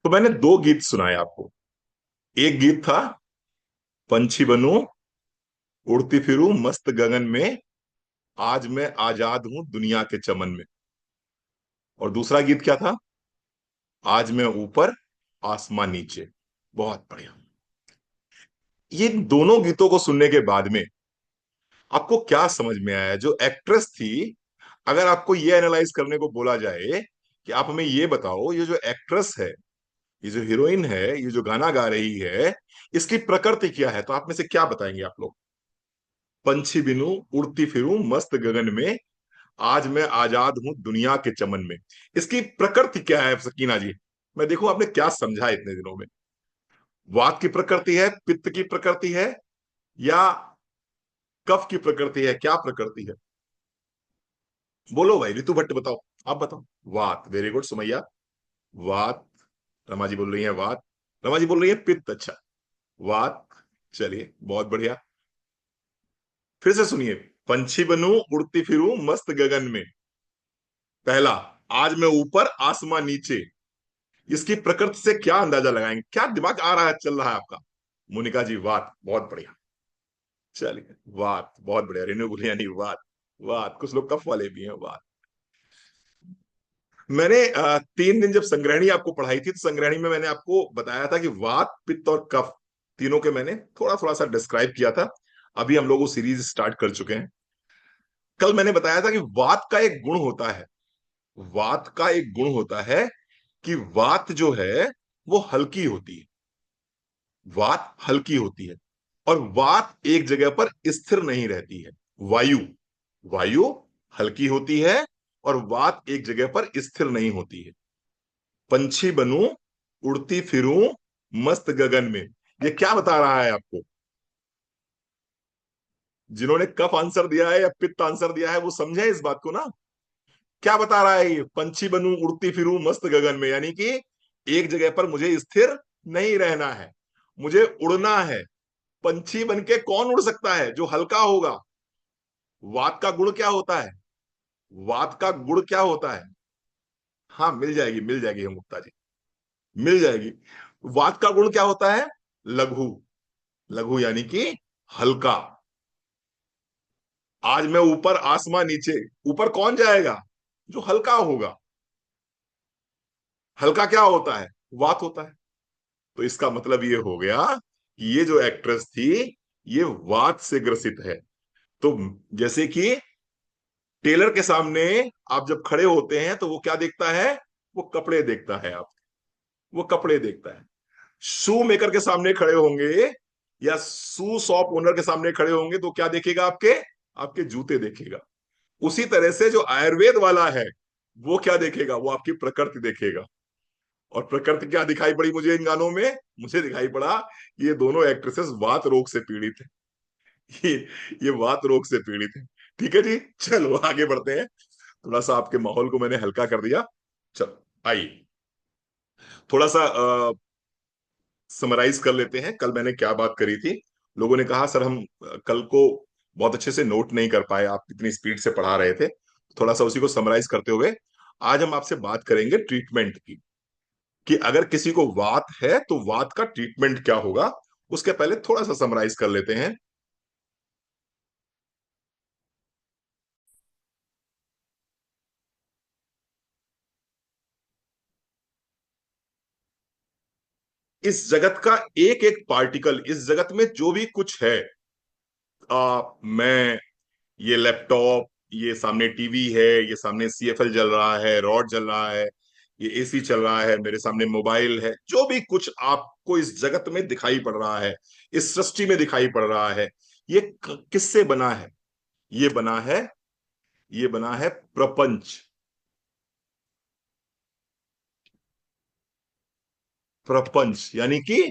तो मैंने दो गीत सुनाए आपको। एक गीत था पंछी बनूं उड़ती फिरूं मस्त गगन में, आज मैं आजाद हूं दुनिया के चमन में। और दूसरा गीत क्या था? आज मैं ऊपर आसमां नीचे। बहुत बढ़िया। ये दोनों गीतों को सुनने के बाद में आपको क्या समझ में आया? जो एक्ट्रेस थी, अगर आपको ये एनालाइज करने को बोला जाए कि आप हमें ये बताओ, ये जो एक्ट्रेस है, ये जो हीरोइन है, ये जो गाना गा रही है, इसकी प्रकृति क्या है, तो आप में से क्या बताएंगे आप लोग? पंछी बिनूं उड़ती फिरूं मस्त गगन में, आज मैं आजाद हूं दुनिया के चमन में। इसकी प्रकृति क्या है सकीना जी? मैं देखूं आपने क्या समझा इतने दिनों में। वात की प्रकृति है, पित्त की प्रकृति है, या कफ की प्रकृति है? क्या प्रकृति है? बोलो भाई, ऋतु भट्ट बताओ। आप बताओ। वात, वेरी गुड सुमैया। वात। रमा जी बोल रही है वात। रमा जी बोल रही है पित्त। अच्छा, वात। चलिए, बहुत बढ़िया। फिर से सुनिए। पंछी बनूं उड़ती फिरूं मस्त गगन में, पहला, आज मैं ऊपर आसमां नीचे। इसकी प्रकृति से क्या अंदाजा लगाएंगे? क्या दिमाग आ रहा है, चल रहा है आपका? मोनिका जी वात, बहुत बढ़िया। चलिए, वात बहुत बढ़िया। रेणु गुलियानी वात। वात, कुछ लोग कफ वाले भी हैं। वात। मैंने 3 दिन जब संग्रहणी आपको पढ़ाई थी, तो संग्रहणी में मैंने आपको बताया था कि वात, पित्त और कफ, तीनों के मैंने थोड़ा थोड़ा सा डिस्क्राइब किया था। अभी हम लोग वो सीरीज स्टार्ट कर चुके हैं। कल मैंने बताया था कि वात का एक गुण होता है, वात का एक गुण होता है कि वात जो है वो हल्की होती है। वात हल्की होती है, और वात एक जगह पर स्थिर नहीं रहती है। वायु, वायु हल्की होती है, और वात एक जगह पर स्थिर नहीं होती है। पंछी बनूं उड़ती फिरूं मस्त गगन में, ये क्या बता रहा है आपको? जिन्होंने कफ आंसर दिया है या पित्त आंसर दिया है वो समझे इस बात को ना। क्या बता रहा है ये? पंछी बनूं उड़ती फिरूं मस्त गगन में, यानी कि एक जगह पर मुझे स्थिर नहीं रहना है, मुझे उड़ना है। पंछी बन के कौन उड़ सकता है जो हल्का होगा? वात का गुण क्या होता है? वात का गुण क्या होता है? हाँ, मिल जाएगी हम गुप्ता जी, मिल जाएगी। वात का गुण क्या होता है? लघु। लघु यानी कि हल्का। आज मैं ऊपर आसमां नीचे, ऊपर कौन जाएगा? जो हल्का होगा। हल्का क्या होता है? वात होता है। तो इसका मतलब ये हो गया कि ये जो एक्ट्रेस थी, ये वात से ग्रसित है। तो जैसे कि टेलर के सामने आप जब खड़े होते हैं तो वो क्या देखता है? वो कपड़े देखता है। आप, वो कपड़े देखता है। शू मेकर के सामने खड़े होंगे, या शू शॉप ओनर के सामने खड़े होंगे, तो क्या देखेगा? आपके, आपके जूते देखेगा। उसी तरह से जो आयुर्वेद वाला है, वो क्या देखेगा? वो आपकी प्रकृति देखेगा। और प्रकृति क्या दिखाई पड़ी मुझे इन गानों में? मुझे दिखाई पड़ा ये दोनों एक्ट्रेसेस वात रोग से पीड़ित है। ये ये वात रोग से पीड़ित है। ठीक है जी, चलो आगे बढ़ते हैं। थोड़ा सा आपके माहौल को मैंने हल्का कर दिया। चलो आइए, थोड़ा सा समराइज कर लेते हैं। कल मैंने क्या बात करी थी? लोगों ने कहा सर हम कल को बहुत अच्छे से नोट नहीं कर पाए, आप इतनी स्पीड से पढ़ा रहे थे। थोड़ा सा उसी को समराइज करते हुए आज हम आपसे बात करेंगे ट्रीटमेंट की, कि अगर किसी को वात है तो वात का ट्रीटमेंट क्या होगा। उसके पहले थोड़ा सा समराइज कर लेते हैं। इस जगत का एक एक पार्टिकल, इस जगत में जो भी कुछ है, मैं, ये लैपटॉप, ये सामने टीवी है, ये सामने सीएफएल जल रहा है, रॉड जल रहा है, ये एसी चल रहा है, मेरे सामने मोबाइल है, जो भी कुछ आपको इस जगत में दिखाई पड़ रहा है, इस सृष्टि में दिखाई पड़ रहा है, ये किससे बना है? ये बना है, ये बना है प्रपंच। प्रपंच यानी कि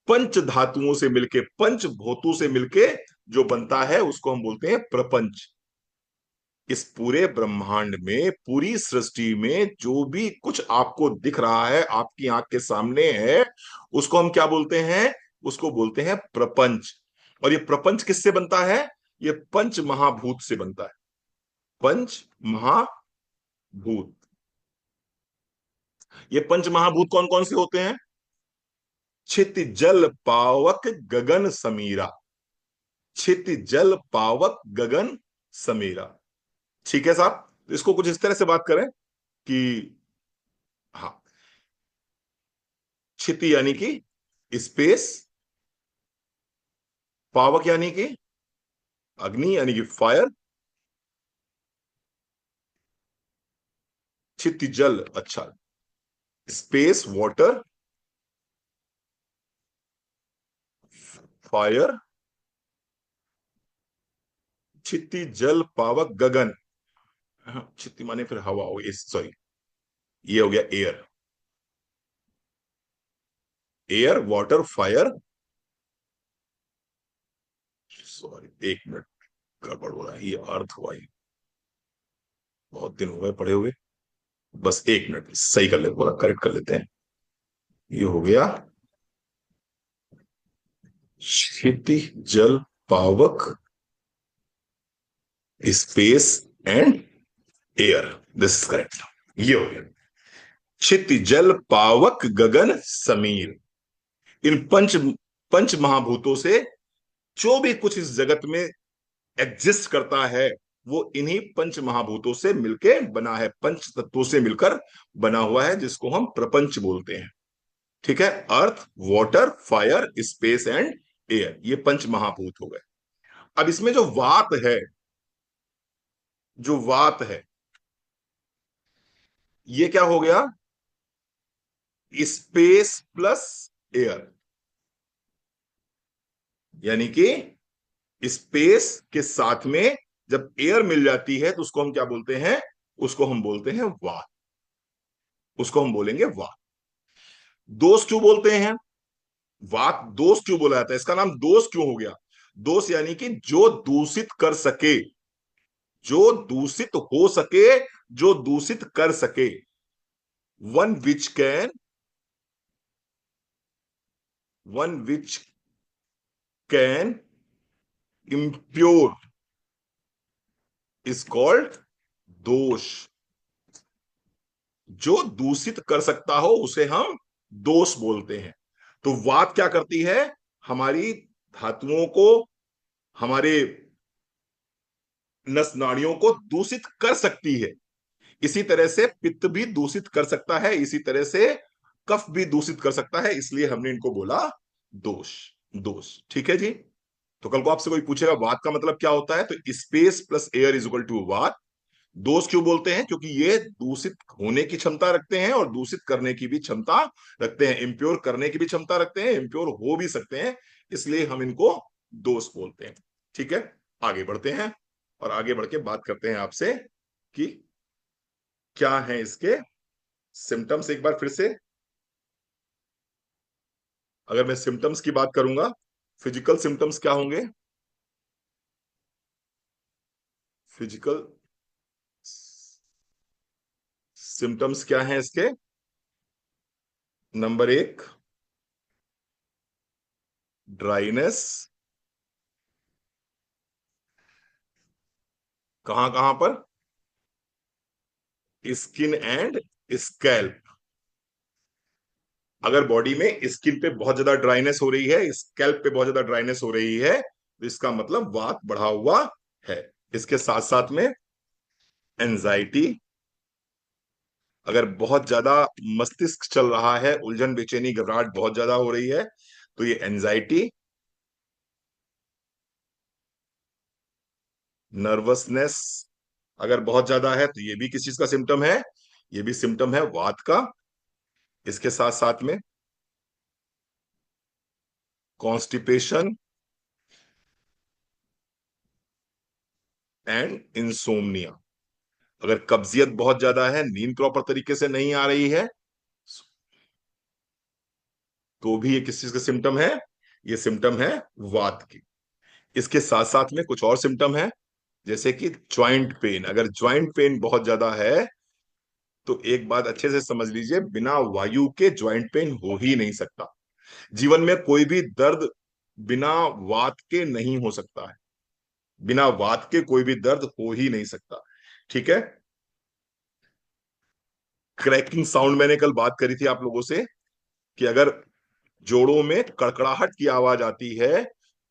पंच धातुओं से मिलके, पंच भूतों से मिलके जो बनता है उसको हम बोलते हैं प्रपंच। इस पूरे ब्रह्मांड में, पूरी सृष्टि में जो भी कुछ आपको दिख रहा है, आपकी आंख के सामने है, उसको हम क्या बोलते हैं? उसको बोलते हैं प्रपंच। और ये प्रपंच किससे बनता है? ये पंच महाभूत से बनता है। पंच महाभूत। ये पंच महाभूत कौन कौन से होते हैं? छित जल पावक गगन समीरा। छित जल पावक गगन समीरा। ठीक है साहब, तो इसको कुछ इस तरह से बात करें कि, हाँ, क्षिति यानी कि स्पेस, पावक यानी कि अग्नि यानी कि फायर, क्षिति जल, अच्छा, स्पेस वाटर, फायर, क्षिति जल पावक गगन। हाँ, क्षिति माने फिर हवा हो गई, सॉरी, ये हो गया air. Air, water, fire, sorry एक मिनट, गड़बड़ हो रहा है, ये अर्थ हुआ, ये बहुत दिन हो गए पढ़े हुए, बस एक मिनट सही कर लेते, पूरा करेक्ट कर लेते हैं। ये हो गया क्षिति जल पावक space and air, this is correct. ये हो गया क्षिति जल पावक गगन समीर। इन पंच पंच महाभूतों से जो भी कुछ इस जगत में एग्जिस्ट करता है वो इन्हीं पंच महाभूतों से मिलके बना है, पंच तत्वों से मिलकर बना हुआ है, जिसको हम प्रपंच बोलते हैं। ठीक है, earth, water, fire, space and air, ये पंच महाभूत हो गए। अब इसमें जो वात है, जो वात है, ये क्या हो गया? स्पेस प्लस एयर, यानी कि स्पेस के साथ में जब एयर मिल जाती है तो उसको हम क्या बोलते हैं? उसको हम बोलते हैं वात। उसको हम बोलेंगे वात। दोष क्यों बोलते हैं? वात दोष क्यों बोला जाता है? इसका नाम दोष क्यों हो गया? दोष यानी कि जो दूषित कर सके, जो दूषित हो सके, जो दूषित कर सके। One which can, one which can impure is called दोष। जो दूषित कर सकता हो उसे हम दोष बोलते हैं। तो वात क्या करती है? हमारी धातुओं को, हमारे नस नाड़ियों को दूषित कर सकती है। इसी तरह से पित्त भी दूषित कर सकता है, इसी तरह से कफ भी दूषित कर सकता है, इसलिए हमने इनको बोला दोष। दोष, ठीक है जी। तो कल को आपसे कोई पूछेगा वात का मतलब क्या होता है, तो space plus air is equal to vata. दोष क्यों बोलते हैं? क्योंकि ये दूषित होने की क्षमता रखते हैं और दूषित करने की भी क्षमता रखते हैं, इम्प्योर करने की भी क्षमता रखते हैं, इम्प्योर हो भी सकते हैं, इसलिए हम इनको दोष बोलते हैं। ठीक है, आगे बढ़ते हैं और आगे बढ़ के बात करते हैं आपसे कि क्या है इसके सिम्टम्स। एक बार फिर से अगर मैं सिम्टम्स की बात करूंगा, फिजिकल सिम्टम्स क्या होंगे? फिजिकल सिम्टम्स क्या हैं इसके? नंबर एक, ड्राइनेस। कहां कहां पर? Skin and scalp. अगर बॉडी में स्किन पे बहुत ज्यादा ड्राइनेस हो रही है, स्कैल्प पे बहुत ज्यादा ड्राइनेस हो रही है, तो इसका मतलब वात बढ़ा हुआ है। इसके साथ साथ में एंजाइटी, अगर बहुत ज्यादा मस्तिष्क चल रहा है, उलझन, बेचैनी, घबराहट बहुत ज्यादा हो रही है, तो ये एंजाइटी। नर्वसनेस अगर बहुत ज्यादा है तो ये भी किस चीज का सिम्टम है? ये भी सिम्टम है वात का। इसके साथ साथ में कॉन्स्टिपेशन एंड इंसोम्निया। अगर कब्जियत बहुत ज्यादा है, नींद प्रॉपर तरीके से नहीं आ रही है, तो भी ये किस चीज का सिम्टम है? ये सिम्टम है वात की। इसके साथ साथ में कुछ और सिम्टम है, जैसे कि ज्वाइंट पेन। अगर ज्वाइंट पेन बहुत ज्यादा है तो एक बात अच्छे से समझ लीजिए, बिना वायु के ज्वाइंट पेन हो ही नहीं सकता। जीवन में कोई भी दर्द बिना वात के नहीं हो सकता है। बिना वात के कोई भी दर्द हो ही नहीं सकता। ठीक है, क्रैकिंग साउंड मैंने कल बात करी थी आप लोगों से कि अगर जोड़ों में कड़कड़ाहट की आवाज आती है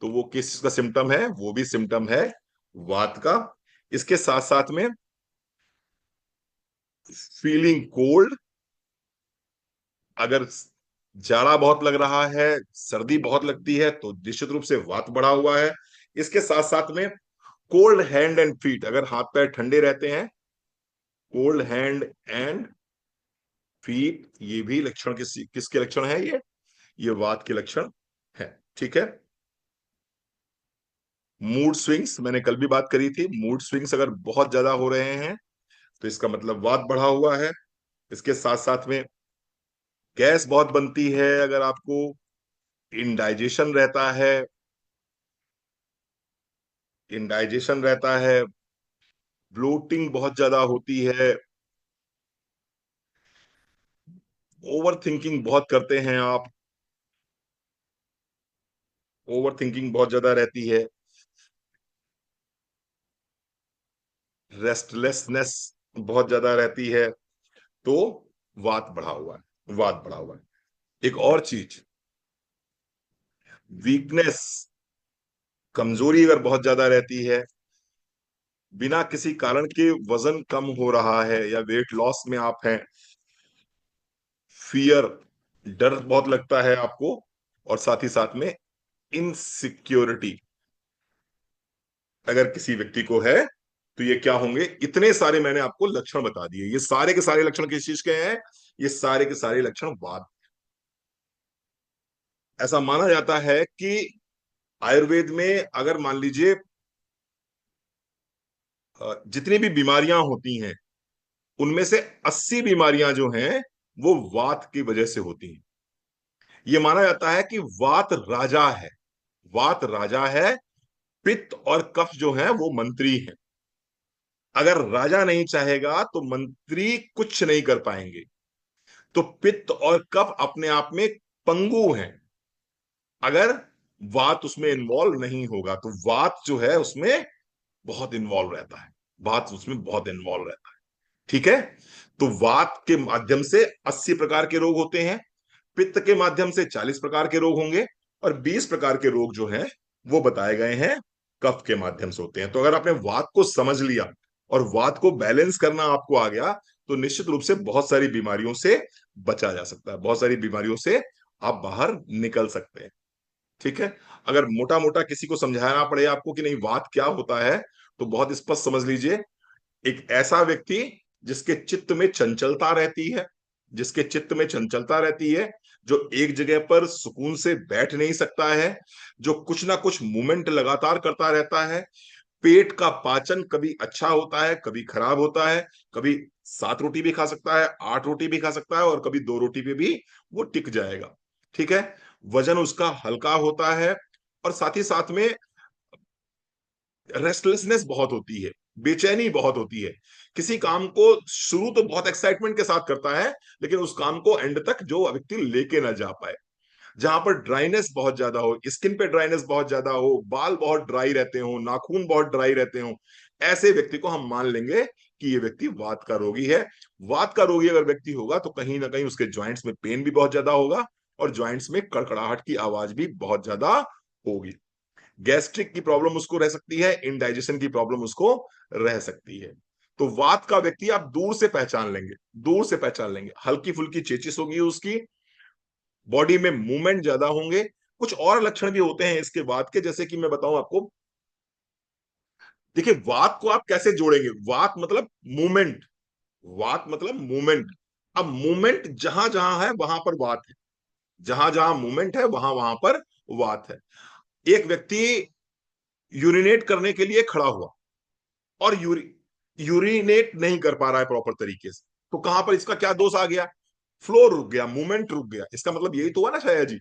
तो वो किस चीज का सिम्टम है, वो भी सिम्टम है वात का। इसके साथ साथ में फीलिंग कोल्ड, अगर जाड़ा बहुत लग रहा है, सर्दी बहुत लगती है, तो निश्चित रूप से वात बढ़ा हुआ है। इसके साथ साथ में कोल्ड हैंड एंड फीट, अगर हाथ पैर ठंडे रहते हैं, कोल्ड हैंड एंड फीट, ये भी लक्षण किसके लक्षण है? ये वात के लक्षण है। ठीक है। मूड स्विंग्स, मैंने कल भी बात करी थी, मूड स्विंग्स अगर बहुत ज्यादा हो रहे हैं तो इसका मतलब वात बढ़ा हुआ है। इसके साथ साथ में गैस बहुत बनती है, अगर आपको इंडाइजेशन रहता है, इंडाइजेशन रहता है, ब्लोटिंग बहुत ज्यादा होती है, ओवर थिंकिंग बहुत करते हैं आप, ओवर थिंकिंग बहुत ज्यादा रहती है, रेस्टलेसनेस बहुत ज्यादा रहती है, तो वात बढ़ा हुआ है, वात बढ़ा हुआ है। एक और चीज, वीकनेस, कमजोरी अगर बहुत ज्यादा रहती है, बिना किसी कारण के वजन कम हो रहा है या वेट लॉस में आप हैं, फियर, डर बहुत लगता है आपको, और साथ ही साथ में इनसिक्योरिटी अगर किसी व्यक्ति को है, तो ये क्या होंगे? इतने सारे मैंने आपको लक्षण बता दिए, ये सारे के सारे लक्षण किस चीज के हैं? ये सारे के सारे लक्षण वात। ऐसा माना जाता है कि आयुर्वेद में अगर मान लीजिए जितनी भी बीमारियां होती हैं, उनमें से 80 बीमारियां जो हैं वो वात की वजह से होती हैं। ये माना जाता है कि वात राजा है, वात राजा है, पित्त और कफ जो है वो मंत्री है। अगर राजा नहीं चाहेगा तो मंत्री कुछ नहीं कर पाएंगे। तो पित्त और कफ अपने आप में पंगु हैं, अगर वात उसमें इन्वॉल्व नहीं होगा तो वात जो है उसमें बहुत इन्वॉल्व रहता है, वात उसमें बहुत इन्वॉल्व रहता है। ठीक है। तो वात के माध्यम से 80 प्रकार के रोग होते हैं, पित्त के माध्यम से 40 प्रकार के रोग होंगे, और 20 प्रकार के रोग जो हैं वो बताए गए हैं कफ के माध्यम से होते हैं। तो अगर आपने वात को समझ लिया और वात को बैलेंस करना आपको आ गया, तो निश्चित रूप से बहुत सारी बीमारियों से बचा जा सकता है, बहुत सारी बीमारियों से आप बाहर निकल सकते हैं। ठीक है। अगर मोटा मोटा किसी को समझाना पड़े आपको कि नहीं वात क्या होता है, तो बहुत स्पष्ट समझ लीजिए, एक ऐसा व्यक्ति जिसके चित्त में चंचलता रहती है, जिसके चित्त में चंचलता रहती है, जो एक जगह पर सुकून से बैठ नहीं सकता है, जो कुछ ना कुछ मूवमेंट लगातार करता रहता है, पेट का पाचन कभी अच्छा होता है कभी खराब होता है, कभी 7 रोटी भी खा सकता है, 8 रोटी भी खा सकता है, और कभी 2 रोटी पे भी वो टिक जाएगा। ठीक है। वजन उसका हल्का होता है, और साथ ही साथ में रेस्टलेसनेस बहुत होती है, बेचैनी बहुत होती है। किसी काम को शुरू तो बहुत एक्साइटमेंट के साथ करता है, लेकिन उस काम को एंड तक जो व्यक्ति लेके ना जा पाए। जहां पर ड्राइनेस बहुत ज्यादा हो, स्किन पे ड्राइनेस बहुत ज्यादा हो, बाल बहुत ड्राई रहते हो, नाखून बहुत ड्राई रहते हो, ऐसे व्यक्ति को हम मान लेंगे कि ये व्यक्ति वात का रोगी है। वात का रोगी अगर व्यक्ति होगा तो कहीं ना कहीं उसके ज्वाइंट्स में पेन भी बहुत ज्यादा होगा, और ज्वाइंट्स में कड़कड़ाहट की आवाज भी बहुत ज्यादा होगी। गैस्ट्रिक की प्रॉब्लम उसको रह सकती है, इंडाइजेशन की प्रॉब्लम उसको रह सकती है। तो वात का व्यक्ति आप दूर से पहचान लेंगे, दूर से पहचान लेंगे, हल्की फुल्की चेचिस होगी उसकी, बॉडी में मूवमेंट ज्यादा होंगे। कुछ और लक्षण भी होते हैं इसके वात के, जैसे कि मैं बताऊं आपको। देखिए, वात को आप कैसे जोड़ेंगे? वात मतलब मूवमेंट, वात मतलब मूवमेंट। अब मूवमेंट जहां जहां है वहां पर वात है, जहां जहां मूवमेंट है वहां वहां पर वात है। एक व्यक्ति यूरिनेट करने के लिए खड़ा हुआ और यूरिनेट नहीं कर पा रहा है प्रॉपर तरीके से, तो कहां पर इसका क्या दोष आ गया? फ्लो रुक गया, मूवमेंट रुक गया। इसका मतलब यही तो हुआ ना शायद जी,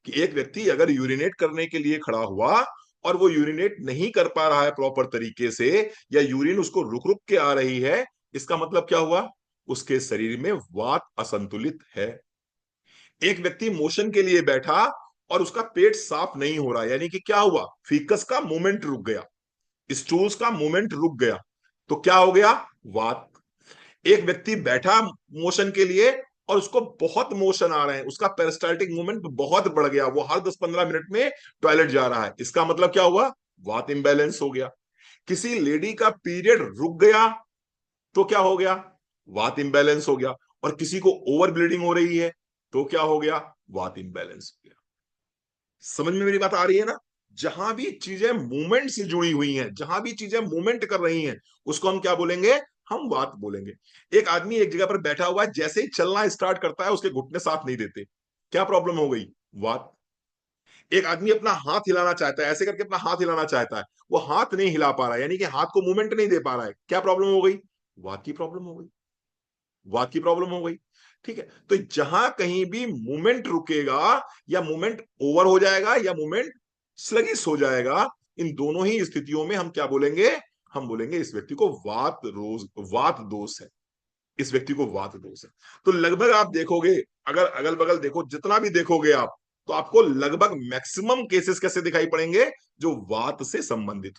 कि एक व्यक्ति अगर यूरिनेट करने के लिए खड़ा हुआ और वो यूरिनेट नहीं कर पा रहा है प्रॉपर तरीके से, या यूरिन उसको रुक रुक के आ रही है, इसका मतलब क्या हुआ? उसके शरीर में वात असंतुलित है। एक व्यक्ति मोशन के लिए बैठा और उसका पेट साफ नहीं हो रहा, यानी कि क्या हुआ? फीकस का मूवमेंट रुक गया, स्टूल्स का मूवमेंट रुक गया, तो क्या हो गया? वात। एक व्यक्ति बैठा मोशन के लिए और उसको बहुत मोशन आ रहे हैं, उसका पेरिस्टाल्टिक मूवमेंट बहुत बढ़ गया, वो हर 10-15 मिनट में टॉयलेट जा रहा है, इसका मतलब क्या हुआ? वात इम्बैलेंस हो गया। किसी लेडी का पीरियड रुक गया तो क्या हो गया? वात इम्बैलेंस हो गया। और किसी को ओवर ब्लीडिंग हो रही है तो क्या हो गया? वात इम्बैलेंस हो गया। समझ में मेरी बात आ रही है ना? जहां भी चीजें मूवमेंट से जुड़ी हुई हैं, जहां भी चीजें मूवमेंट कर रही हैं, उसको हम क्या बोलेंगे? हम वात बोलेंगे। एक आदमी एक जगह पर बैठा हुआ है, जैसे ही चलना स्टार्ट करता है उसके घुटने साथ नहीं देते, क्या प्रॉब्लम हो गई? वात। एक आदमी अपना हाथ हिलाना चाहता है, ऐसे करके अपना हाथ हिलाना चाहता है, वो हाथ नहीं हिला पा रहा है, यानी कि हाथ को मूवमेंट नहीं दे पा रहा है, क्या प्रॉब्लम हो गई? वात की प्रॉब्लम हो गई। वात की प्रॉब्लम हो गई। ठीक है, तो जहां कहीं भी मूवमेंट रुकेगा, या मूवमेंट ओवर हो जाएगा, या मूवमेंट स्लगिश हो जाएगा, इन दोनों ही स्थितियों में हम क्या बोलेंगे? हम बोलेंगे इस व्यक्ति को वात दोष है। इस व्यक्ति को वात दोष है। तो लगभग आप देखोगे, अगर अगल बगल देखो, जितना भी देखोगे आप, तो आपको लगभग मैक्सिमम केसेस कैसे दिखाई पड़ेंगे? जो वात से संबंधित।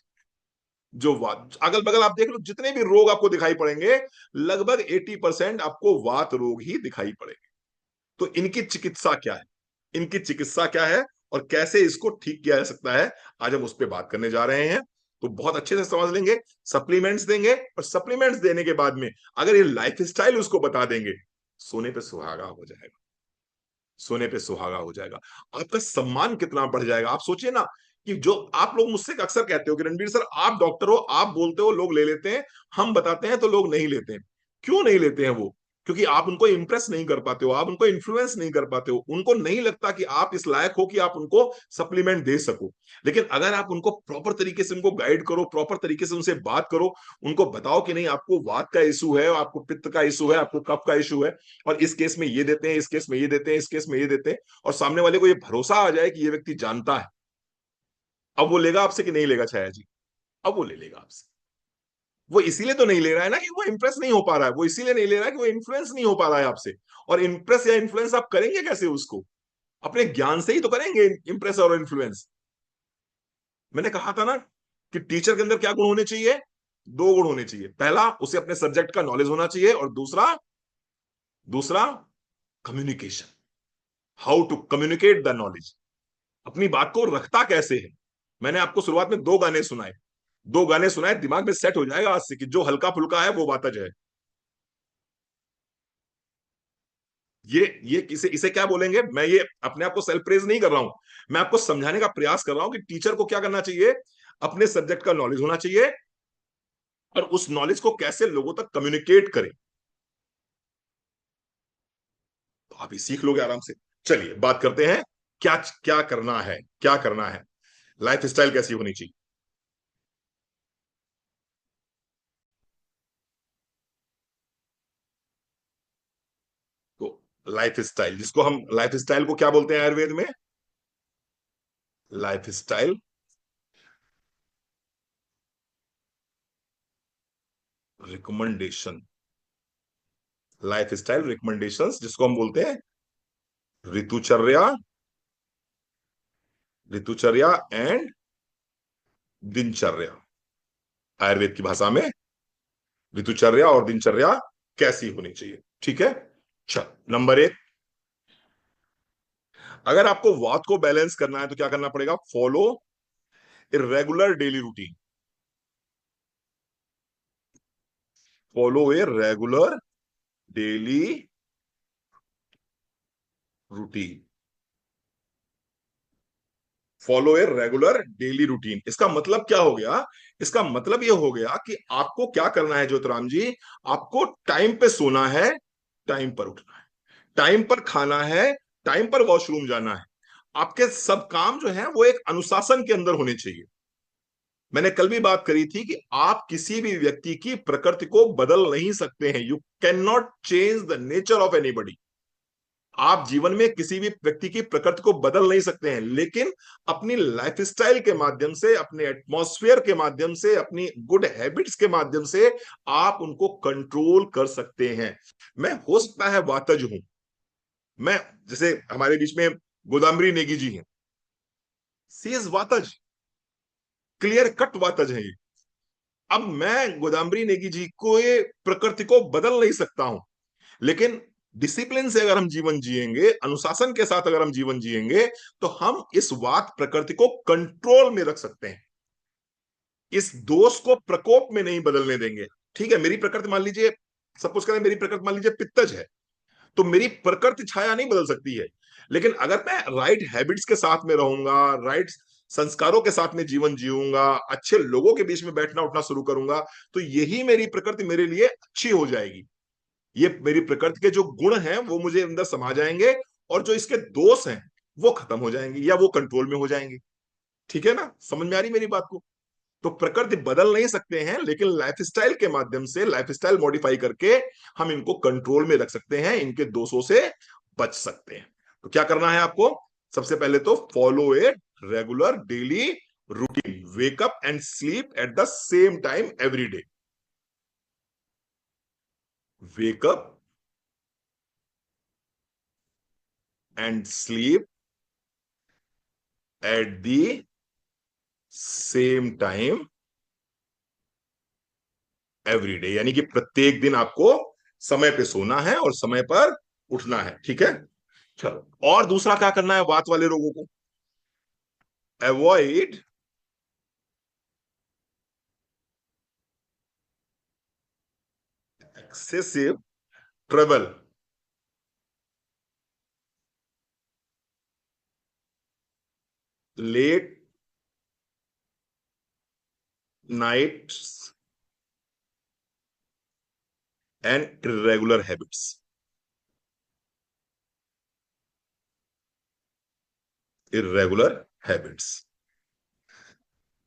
जो वात, अगल बगल आप देख लो, जितने भी रोग आपको दिखाई पड़ेंगे, लगभग 80% आपको वात रोग ही दिखाई पड़ेंगे। तो इनकी चिकित्सा क्या है? इनकी चिकित्सा क्या है और कैसे इसको ठीक किया जा सकता है, आज हम उस पर बात करने जा रहे हैं। तो बहुत अच्छे से समझ लेंगे। सप्लीमेंट्स देंगे, और सप्लीमेंट्स देने के बाद में अगर ये लाइफ स्टाइल उसको बता देंगे, सोने पे सुहागा हो जाएगा। सोने पे सुहागा हो जाएगा। आपका सम्मान कितना बढ़ जाएगा, आप सोचिए ना। कि जो आप लोग मुझसे अक्सर कहते हो कि रणवीर सर आप डॉक्टर हो, आप बोलते हो लोग ले लेते हैं, हम बताते हैं तो लोग नहीं लेते हैं। क्यों नहीं लेते हैं वो? क्योंकि आप उनको इंप्रेस नहीं कर पाते हो, आप उनको इन्फ्लुएंस नहीं कर पाते हो, उनको नहीं लगता कि आप इस लायक हो कि आप उनको सप्लीमेंट दे सको। लेकिन अगर आप उनको प्रॉपर तरीके से उनको गाइड करो, प्रॉपर तरीके से उनसे बात करो, उनको बताओ कि नहीं आपको वात का इशू है, आपको पित्त का इशू है, आपको कफ का इशू है, और इस केस में ये देते हैं, इस केस में ये देते हैं, इस केस में ये देते हैं, और सामने वाले को ये भरोसा आ जाए कि ये व्यक्ति जानता है, अब वो लेगा आपसे कि नहीं लेगा छाया जी? अब वो ले लेगा आपसे। वो इसीलिए तो नहीं ले रहा है ना कि वो इंप्रेस नहीं हो पा रहा है, वो इसीलिए नहीं ले रहा है कि वो इन्फ्लुएंस नहीं हो पा रहा है आपसे। और इंप्रेस या इन्फ्लुएंस आप करेंगे कैसे उसको? अपने ज्ञान से ही तो करेंगे इंप्रेस और इन्फ्लुएंस। मैंने कहा था ना कि टीचर के अंदर क्या गुण होने चाहिए? दो गुण होने चाहिए। पहला, उसे अपने सब्जेक्ट का नॉलेज होना चाहिए, और दूसरा, दूसरा communication. How to communicate the knowledge. अपनी बात को रखता कैसे है। मैंने आपको शुरुआत में दो गाने सुनाए, दो गाने सुनाए, दिमाग में सेट हो जाएगा आज से कि जो हल्का फुल्का है वो बातज है। ये इसे इसे क्या बोलेंगे? मैं ये अपने आप को सेल्फ प्रेज नहीं कर रहा हूं, मैं आपको समझाने का प्रयास कर रहा हूं कि टीचर को क्या करना चाहिए? अपने सब्जेक्ट का नॉलेज होना चाहिए, और उस नॉलेज को कैसे लोगों तक कम्युनिकेट करें। तो आप ये सीख लोगे आराम से। चलिए बात करते हैं, क्या क्या करना है, क्या करना है, लाइफ स्टाइल कैसी होनी चाहिए। तो लाइफ स्टाइल, जिसको हम लाइफ स्टाइल को क्या बोलते हैं आयुर्वेद में? Life style recommendation. Life style recommendations, जिसको हम बोलते हैं ऋतुचर्या, ऋतुचर्या एंड दिनचर्या। आयुर्वेद की भाषा में ऋतुचर्या और दिनचर्या कैसी होनी चाहिए। ठीक है। चल, नंबर एक, अगर आपको वात को बैलेंस करना है तो क्या करना पड़ेगा? Follow a regular daily routine. Follow a regular daily routine. Follow a regular daily routine, इसका मतलब क्या हो गया? इसका मतलब यह हो गया कि आपको क्या करना है ज्योतिराम जी? आपको टाइम पे सोना है, टाइम पर उठना है, टाइम पर खाना है, टाइम पर वॉशरूम जाना है। आपके सब काम जो है वो एक अनुशासन के अंदर होने चाहिए। मैंने कल भी बात करी थी कि आप किसी भी व्यक्ति की प्रकृति को बदल नहीं सकते हैं। You can not change the nature of anybody. आप जीवन में किसी भी व्यक्ति की प्रकृति को बदल नहीं सकते हैं, लेकिन अपनी लाइफस्टाइल के माध्यम से, अपने एटमॉस्फेयर के माध्यम से, अपनी गुड हैबिट्स के माध्यम से आप उनको कंट्रोल कर सकते हैं। मैं हो सकता है वातज हूं, मैं, जैसे हमारे बीच में गोदामरी नेगी जी हैं, सी इज वातज, क्लियर कट वातज है ये। अब मैं गोदामरी नेगी जी को ये प्रकृति को बदल नहीं सकता हूं, लेकिन डिसिप्लिन से अगर हम जीवन जिएंगे, अनुशासन के साथ अगर हम जीवन जिएंगे, तो हम इस वात प्रकृति को कंट्रोल में रख सकते हैं। इस दोष को प्रकोप में नहीं बदलने देंगे। ठीक है, मेरी प्रकृति मान लीजिए, सपोज करें मेरी प्रकृति मान लीजिए पित्तज है, तो मेरी प्रकृति छाया नहीं बदल सकती है। लेकिन अगर मैं राइट हैबिट्स के साथ में रहूंगा, राइट संस्कारों के साथ में जीवन जीऊंगा, अच्छे लोगों के बीच में बैठना उठना शुरू करूंगा, तो यही मेरी प्रकृति मेरे लिए अच्छी हो जाएगी। ये मेरी प्रकृति के जो गुण हैं वो मुझे अंदर समा जाएंगे, और जो इसके दोष हैं वो खत्म हो जाएंगे या वो कंट्रोल में हो जाएंगे। ठीक है ना, समझ में आ रही मेरी बात को? तो प्रकृति बदल नहीं सकते हैं, लेकिन लाइफस्टाइल के माध्यम से, लाइफस्टाइल मॉडिफाई करके हम इनको कंट्रोल में रख सकते हैं, इनके दोषों से बच सकते हैं। तो क्या करना है आपको? सबसे पहले तो follow a regular daily routine, wake up and sleep at the same time every day. Wake up and sleep at the same time every day, यानी कि प्रत्येक दिन आपको समय पे सोना है और समय पर उठना है। ठीक है, चलो। और दूसरा क्या करना है वात वाले लोगों को? Avoid excessive travel, late nights and irregular habits. Irregular habits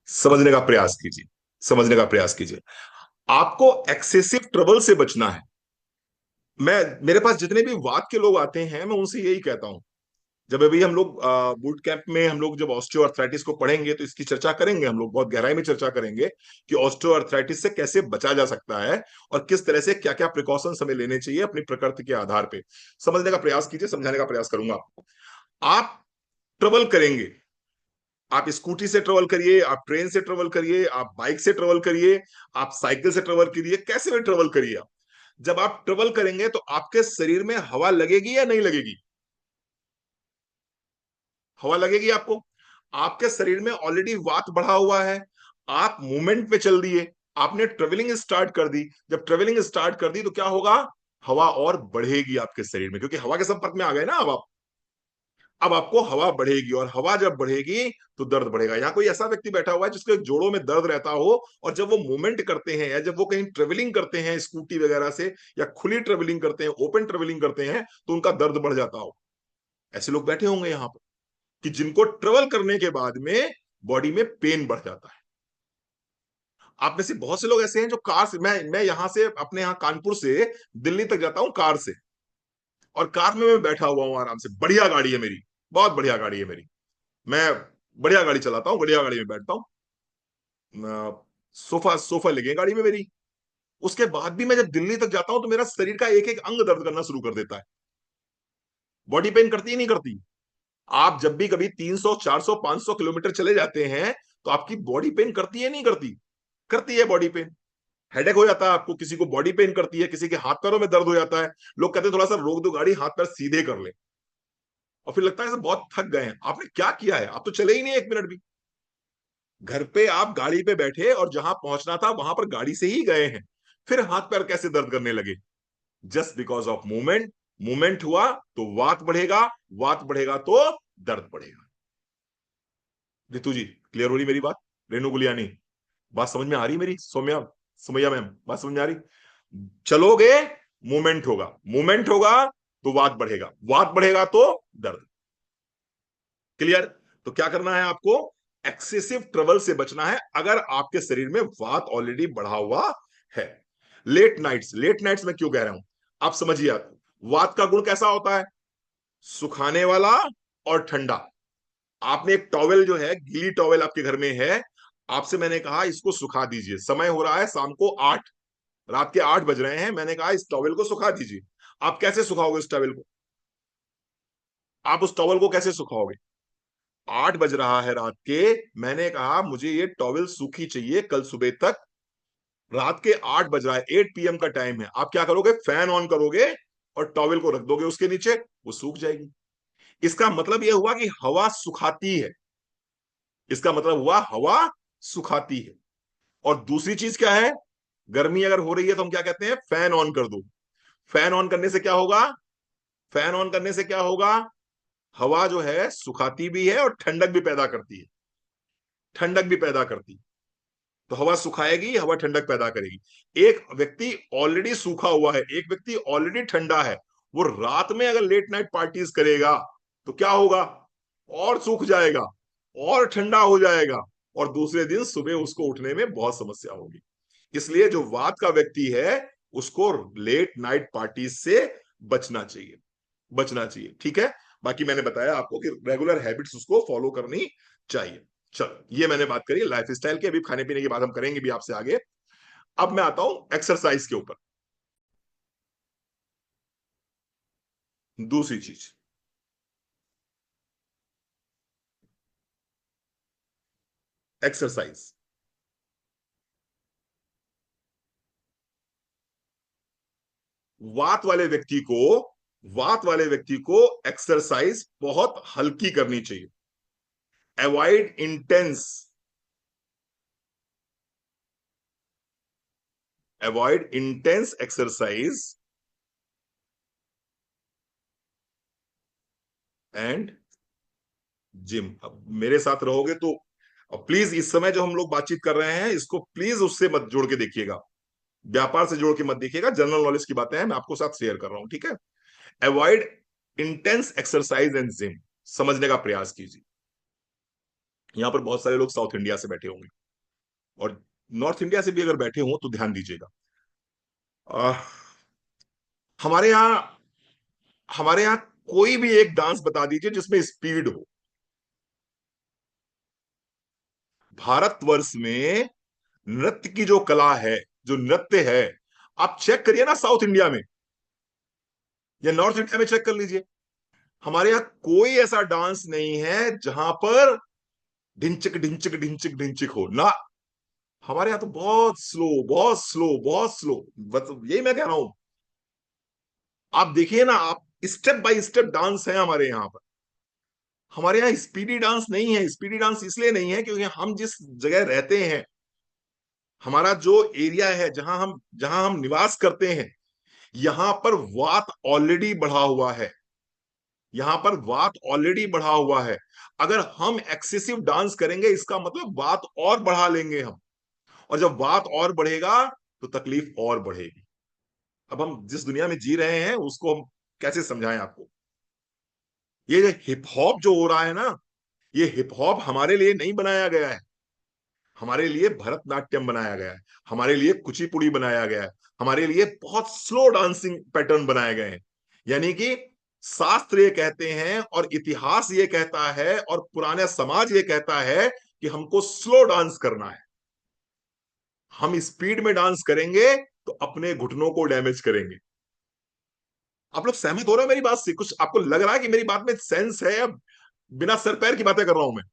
समझने का प्रयास कीजिए, समझने का प्रयास कीजिए। आपको एक्सेसिव ट्रबल से बचना है। मैं, मेरे पास जितने भी वात के लोग आते हैं, मैं उनसे यही कहता हूं। जब अभी हम लोग बूट कैंप में हम लोग जब ऑस्टियो अर्थराइटिस को पढ़ेंगे, तो इसकी चर्चा करेंगे, हम लोग बहुत गहराई में चर्चा करेंगे कि ऑस्टियो अर्थराइटिस से कैसे बचा जा सकता है, और किस तरह से क्या क्या प्रिकॉशंस हमें लेने चाहिए अपनी प्रकृति के आधार पे। समझने का प्रयास कीजिए, समझाने का प्रयास करूंगा आपको। आप ट्रेवल करेंगे, आप स्कूटी से ट्रेवल करिए, आप ट्रेन से ट्रेवल करिए, आप बाइक से ट्रेवल करिए, आप साइकिल से ट्रेवल करिए, कैसे भी ट्रेवल करिए आप। जब आप ट्रेवल करेंगे तो आपके शरीर में हवा लगेगी या नहीं लगेगी? हवा लगेगी आपको। आपके शरीर में ऑलरेडी वात बढ़ा हुआ है, आप मूवमेंट पे चल दिए, आपने ट्रेवलिंग स्टार्ट कर दी। जब ट्रेवलिंग स्टार्ट कर दी तो क्या होगा? हवा और बढ़ेगी आपके शरीर में, क्योंकि हवा के संपर्क में आ गए ना अब आप। अब आपको हवा बढ़ेगी, और हवा जब बढ़ेगी तो दर्द बढ़ेगा। यहाँ कोई ऐसा व्यक्ति बैठा हुआ है जिसके जोड़ों में दर्द रहता हो, और जब वो मूवमेंट करते हैं या जब वो कहीं ट्रेवलिंग करते हैं स्कूटी वगैरह से, या खुली ट्रेवलिंग करते हैं, ओपन ट्रेवलिंग करते हैं, तो उनका दर्द बढ़ जाता हो? ऐसे लोग बैठे होंगे यहाँ पर, कि जिनको ट्रेवल करने के बाद में बॉडी में पेन बढ़ जाता है। आप में से बहुत से लोग ऐसे हैं जो कार से, मैं यहां से अपने यहाँ कानपुर से दिल्ली तक जाता हूँ कार से, और कार में मैं बैठा हुआ हूँ आराम से, बढ़िया गाड़ी है मेरी, बहुत बढ़िया गाड़ी है मेरी, मैं बढ़िया गाड़ी चलाता हूँ, बढ़िया गाड़ी में बैठता हूँ, सोफा सोफा लगे गाड़ी में मेरी। उसके बाद भी मैं जब दिल्ली तक जाता हूं तो मेरा शरीर का एक एक अंग दर्द करना शुरू कर देता है। बॉडी पेन करती ही नहीं करती? आप जब भी कभी 300 400 500 किलोमीटर चले जाते हैं, तो आपकी बॉडी पेन करती है नहीं करती? करती है बॉडी पेन। हेडेक हो जाता है आपको, किसी को बॉडी पेन करती है, किसी के हाथ पैरों में दर्द हो जाता है। लोग कहते हैं थोड़ा सा रोक दो गाड़ी, हाथ पैर सीधे कर ले, और फिर लगता है जैसे बहुत थक गए हैं। आपने क्या किया है? आप तो चले ही नहीं एक मिनट भी। घर पे आप गाड़ी पे बैठे और जहां पहुंचना था वहां पर गाड़ी से ही गए हैं, फिर हाथ पैर कैसे दर्द करने लगे? Just because of movement. Movement हुआ तो वात बढ़ेगा, वात बढ़ेगा तो दर्द बढ़ेगा। रितु जी, क्लियर हो रही मेरी बात? रेणु गुलियानी, बात समझ में आ रही मेरी? सौम्या, सुमैया मैम, बात समझ में आ रही? चलोगे, मूवमेंट होगा, मूवमेंट होगा तो वात बढ़ेगा, वात बढ़ेगा तो दर्द। क्लियर? तो क्या करना है आपको? एक्सेसिव ट्रेवल से बचना है अगर आपके शरीर में वात ऑलरेडी बढ़ा हुआ है। लेट नाइट्स, लेट नाइट्स में क्यों कह रहा हूं आप समझिए। वात का गुण कैसा होता है? सुखाने वाला और ठंडा। आपने एक टॉवेल जो है, गीली टॉवेल आपके घर में है, आपसे मैंने कहा इसको सुखा दीजिए, समय हो रहा है शाम को 8, रात के 8 बज रहे हैं, मैंने कहा इस टॉवेल को सुखा दीजिए। आप कैसे सुखाओगे उस टॉवेल को? आप उस टॉवेल को कैसे सुखाओगे? 8 बज रहा है रात के, मैंने कहा मुझे ये टॉवेल सूखी चाहिए कल सुबह तक, रात के 8 बज रहा है, 8 PM का टाइम है, आप क्या करोगे, फैन ऑन करोगे और टॉवेल को रख दोगे उसके नीचे, वो सूख जाएगी। इसका मतलब यह हुआ कि हवा सुखाती है, इसका मतलब हुआ हवा सुखाती है। और दूसरी चीज क्या है, गर्मी अगर हो रही है तो हम क्या कहते हैं, फैन ऑन कर दो। फैन ऑन करने से क्या होगा, फैन ऑन करने से क्या होगा, हवा जो है सुखाती भी है और ठंडक भी पैदा करती है, ठंडक भी पैदा करती है। तो हवा सुखाएगी, हवा ठंडक पैदा करेगी। एक व्यक्ति ऑलरेडी सूखा हुआ है, एक व्यक्ति ऑलरेडी ठंडा है, वो रात में अगर लेट नाइट पार्टीज करेगा तो क्या होगा, और सूख जाएगा और ठंडा हो जाएगा, और दूसरे दिन सुबह उसको उठने में बहुत समस्या होगी। इसलिए जो वात का व्यक्ति है उसको लेट नाइट पार्टी से बचना चाहिए, बचना चाहिए, ठीक है। बाकी मैंने बताया आपको कि रेगुलर हैबिट्स उसको फॉलो करनी चाहिए। चलो, ये मैंने बात करी लाइफ स्टाइल की, अभी खाने पीने की बात हम करेंगे भी आपसे आगे। अब मैं आता हूं एक्सरसाइज के ऊपर। दूसरी चीज, एक्सरसाइज। वात वाले व्यक्ति को, वात वाले व्यक्ति को एक्सरसाइज बहुत हल्की करनी चाहिए। Avoid intense, avoid intense exercise and gym. अब मेरे साथ रहोगे तो प्लीज इस समय जो हम लोग बातचीत कर रहे हैं इसको प्लीज उससे मत जोड़ के देखिएगा, व्यापार से जोड़ के मत देखिएगा, जनरल नॉलेज की बातें हैं, मैं आपको साथ शेयर कर रहा हूं, ठीक है। Avoid intense exercise and gym, समझने का प्रयास कीजिए। यहां पर बहुत सारे लोग साउथ इंडिया से बैठे होंगे और नॉर्थ इंडिया से भी अगर बैठे हों तो ध्यान दीजिएगा। आह, हमारे यहाँ, हमारे यहाँ कोई भी एक डांस बता दीजिए जिसमें स्पीड हो। भारतवर्ष में नृत्य की जो कला है, जो नृत्य है, आप चेक करिए ना साउथ इंडिया में या नॉर्थ इंडिया में, चेक कर लीजिए। हमारे यहाँ कोई ऐसा डांस नहीं है जहां पर ढिंचिक ढिंचिक ढिंचिक ढिंचिक हो ना। हमारे यहाँ तो बहुत स्लो, बहुत स्लो, बहुत स्लो, मतलब यही मैं कह रहा हूं। आप देखिए ना, आप स्टेप बाय स्टेप डांस है हमारे यहाँ पर। हमारे यहाँ स्पीडी डांस नहीं है। स्पीडी डांस इसलिए नहीं है क्योंकि हम जिस जगह रहते हैं, हमारा जो एरिया है, जहां हम निवास करते हैं, यहां पर वात ऑलरेडी बढ़ा हुआ है, यहां पर वात ऑलरेडी बढ़ा हुआ है। अगर हम एक्सेसिव डांस करेंगे इसका मतलब वात और बढ़ा लेंगे हम, और जब वात और बढ़ेगा तो तकलीफ और बढ़ेगी। अब हम जिस दुनिया में जी रहे हैं उसको हम कैसे समझाएं आपको। ये जो हिप हॉप जो हो रहा है ना, ये हिप हॉप हमारे लिए नहीं बनाया गया है। हमारे लिए भरतनाट्यम बनाया गया है, हमारे लिए कुचिपुड़ी बनाया गया है, हमारे लिए बहुत स्लो डांसिंग पैटर्न बनाए गए हैं। यानी कि शास्त्र ये कहते हैं और इतिहास ये कहता है और पुराने समाज ये कहता है कि हमको स्लो डांस करना है। हम स्पीड में डांस करेंगे तो अपने घुटनों को डैमेज करेंगे। आप लोग सहमत हो रहे हो मेरी बात से? कुछ आपको लग रहा है कि मेरी बात में सेंस है, या बिना सर पैर की बातें कर रहा हूं मैं?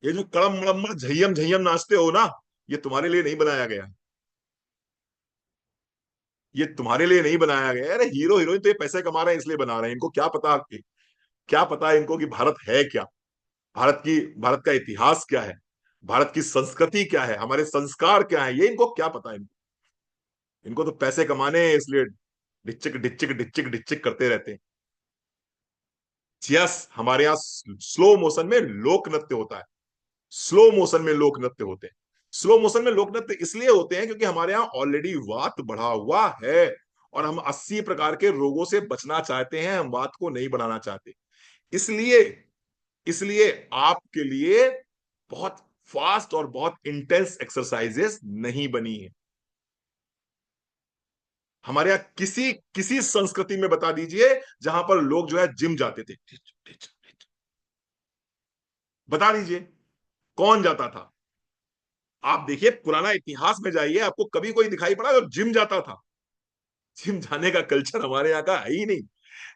ये जो कड़म मड़म झय्यम झय्यम नाचते हो ना, ये तुम्हारे लिए नहीं बनाया गया, ये तुम्हारे लिए नहीं बनाया गया। अरे हीरो हीरोइन तो ये पैसे कमा रहे हैं इसलिए बना रहे हैं, इनको क्या पता, क्या पता है इनको कि भारत है क्या, भारत का इतिहास क्या है, भारत की संस्कृति क्या है, हमारे संस्कार क्या है, ये इनको क्या पता है। इनको तो पैसे कमाने हैं इसलिए डिच्चिक डिच्चिक डिच्चिक डिच्चिक करते रहते हैं। यस, हमारे यहाँ स्लो मोशन में लोक नृत्य होता है, स्लो मोशन में लोक नृत्य होते हैं। स्लो मोशन में लोक नृत्य इसलिए होते हैं क्योंकि हमारे यहाँ ऑलरेडी वात बढ़ा हुआ है और हम 80 प्रकार के रोगों से बचना चाहते हैं, हम वात को नहीं बढ़ाना चाहते। इसलिए, इसलिए आपके लिए बहुत फास्ट और बहुत इंटेंस एक्सरसाइजेस नहीं बनी है। हमारे यहाँ किसी किसी संस्कृति में बता दीजिए जहां पर लोग जो है जिम जाते थे, बता दीजिए कौन जाता था। आप देखिए पुराना इतिहास में जाइए, आपको कभी कोई दिखाई पड़ा जो जिम जाता था? जिम जाने का कल्चर हमारे यहाँ का है ही नहीं।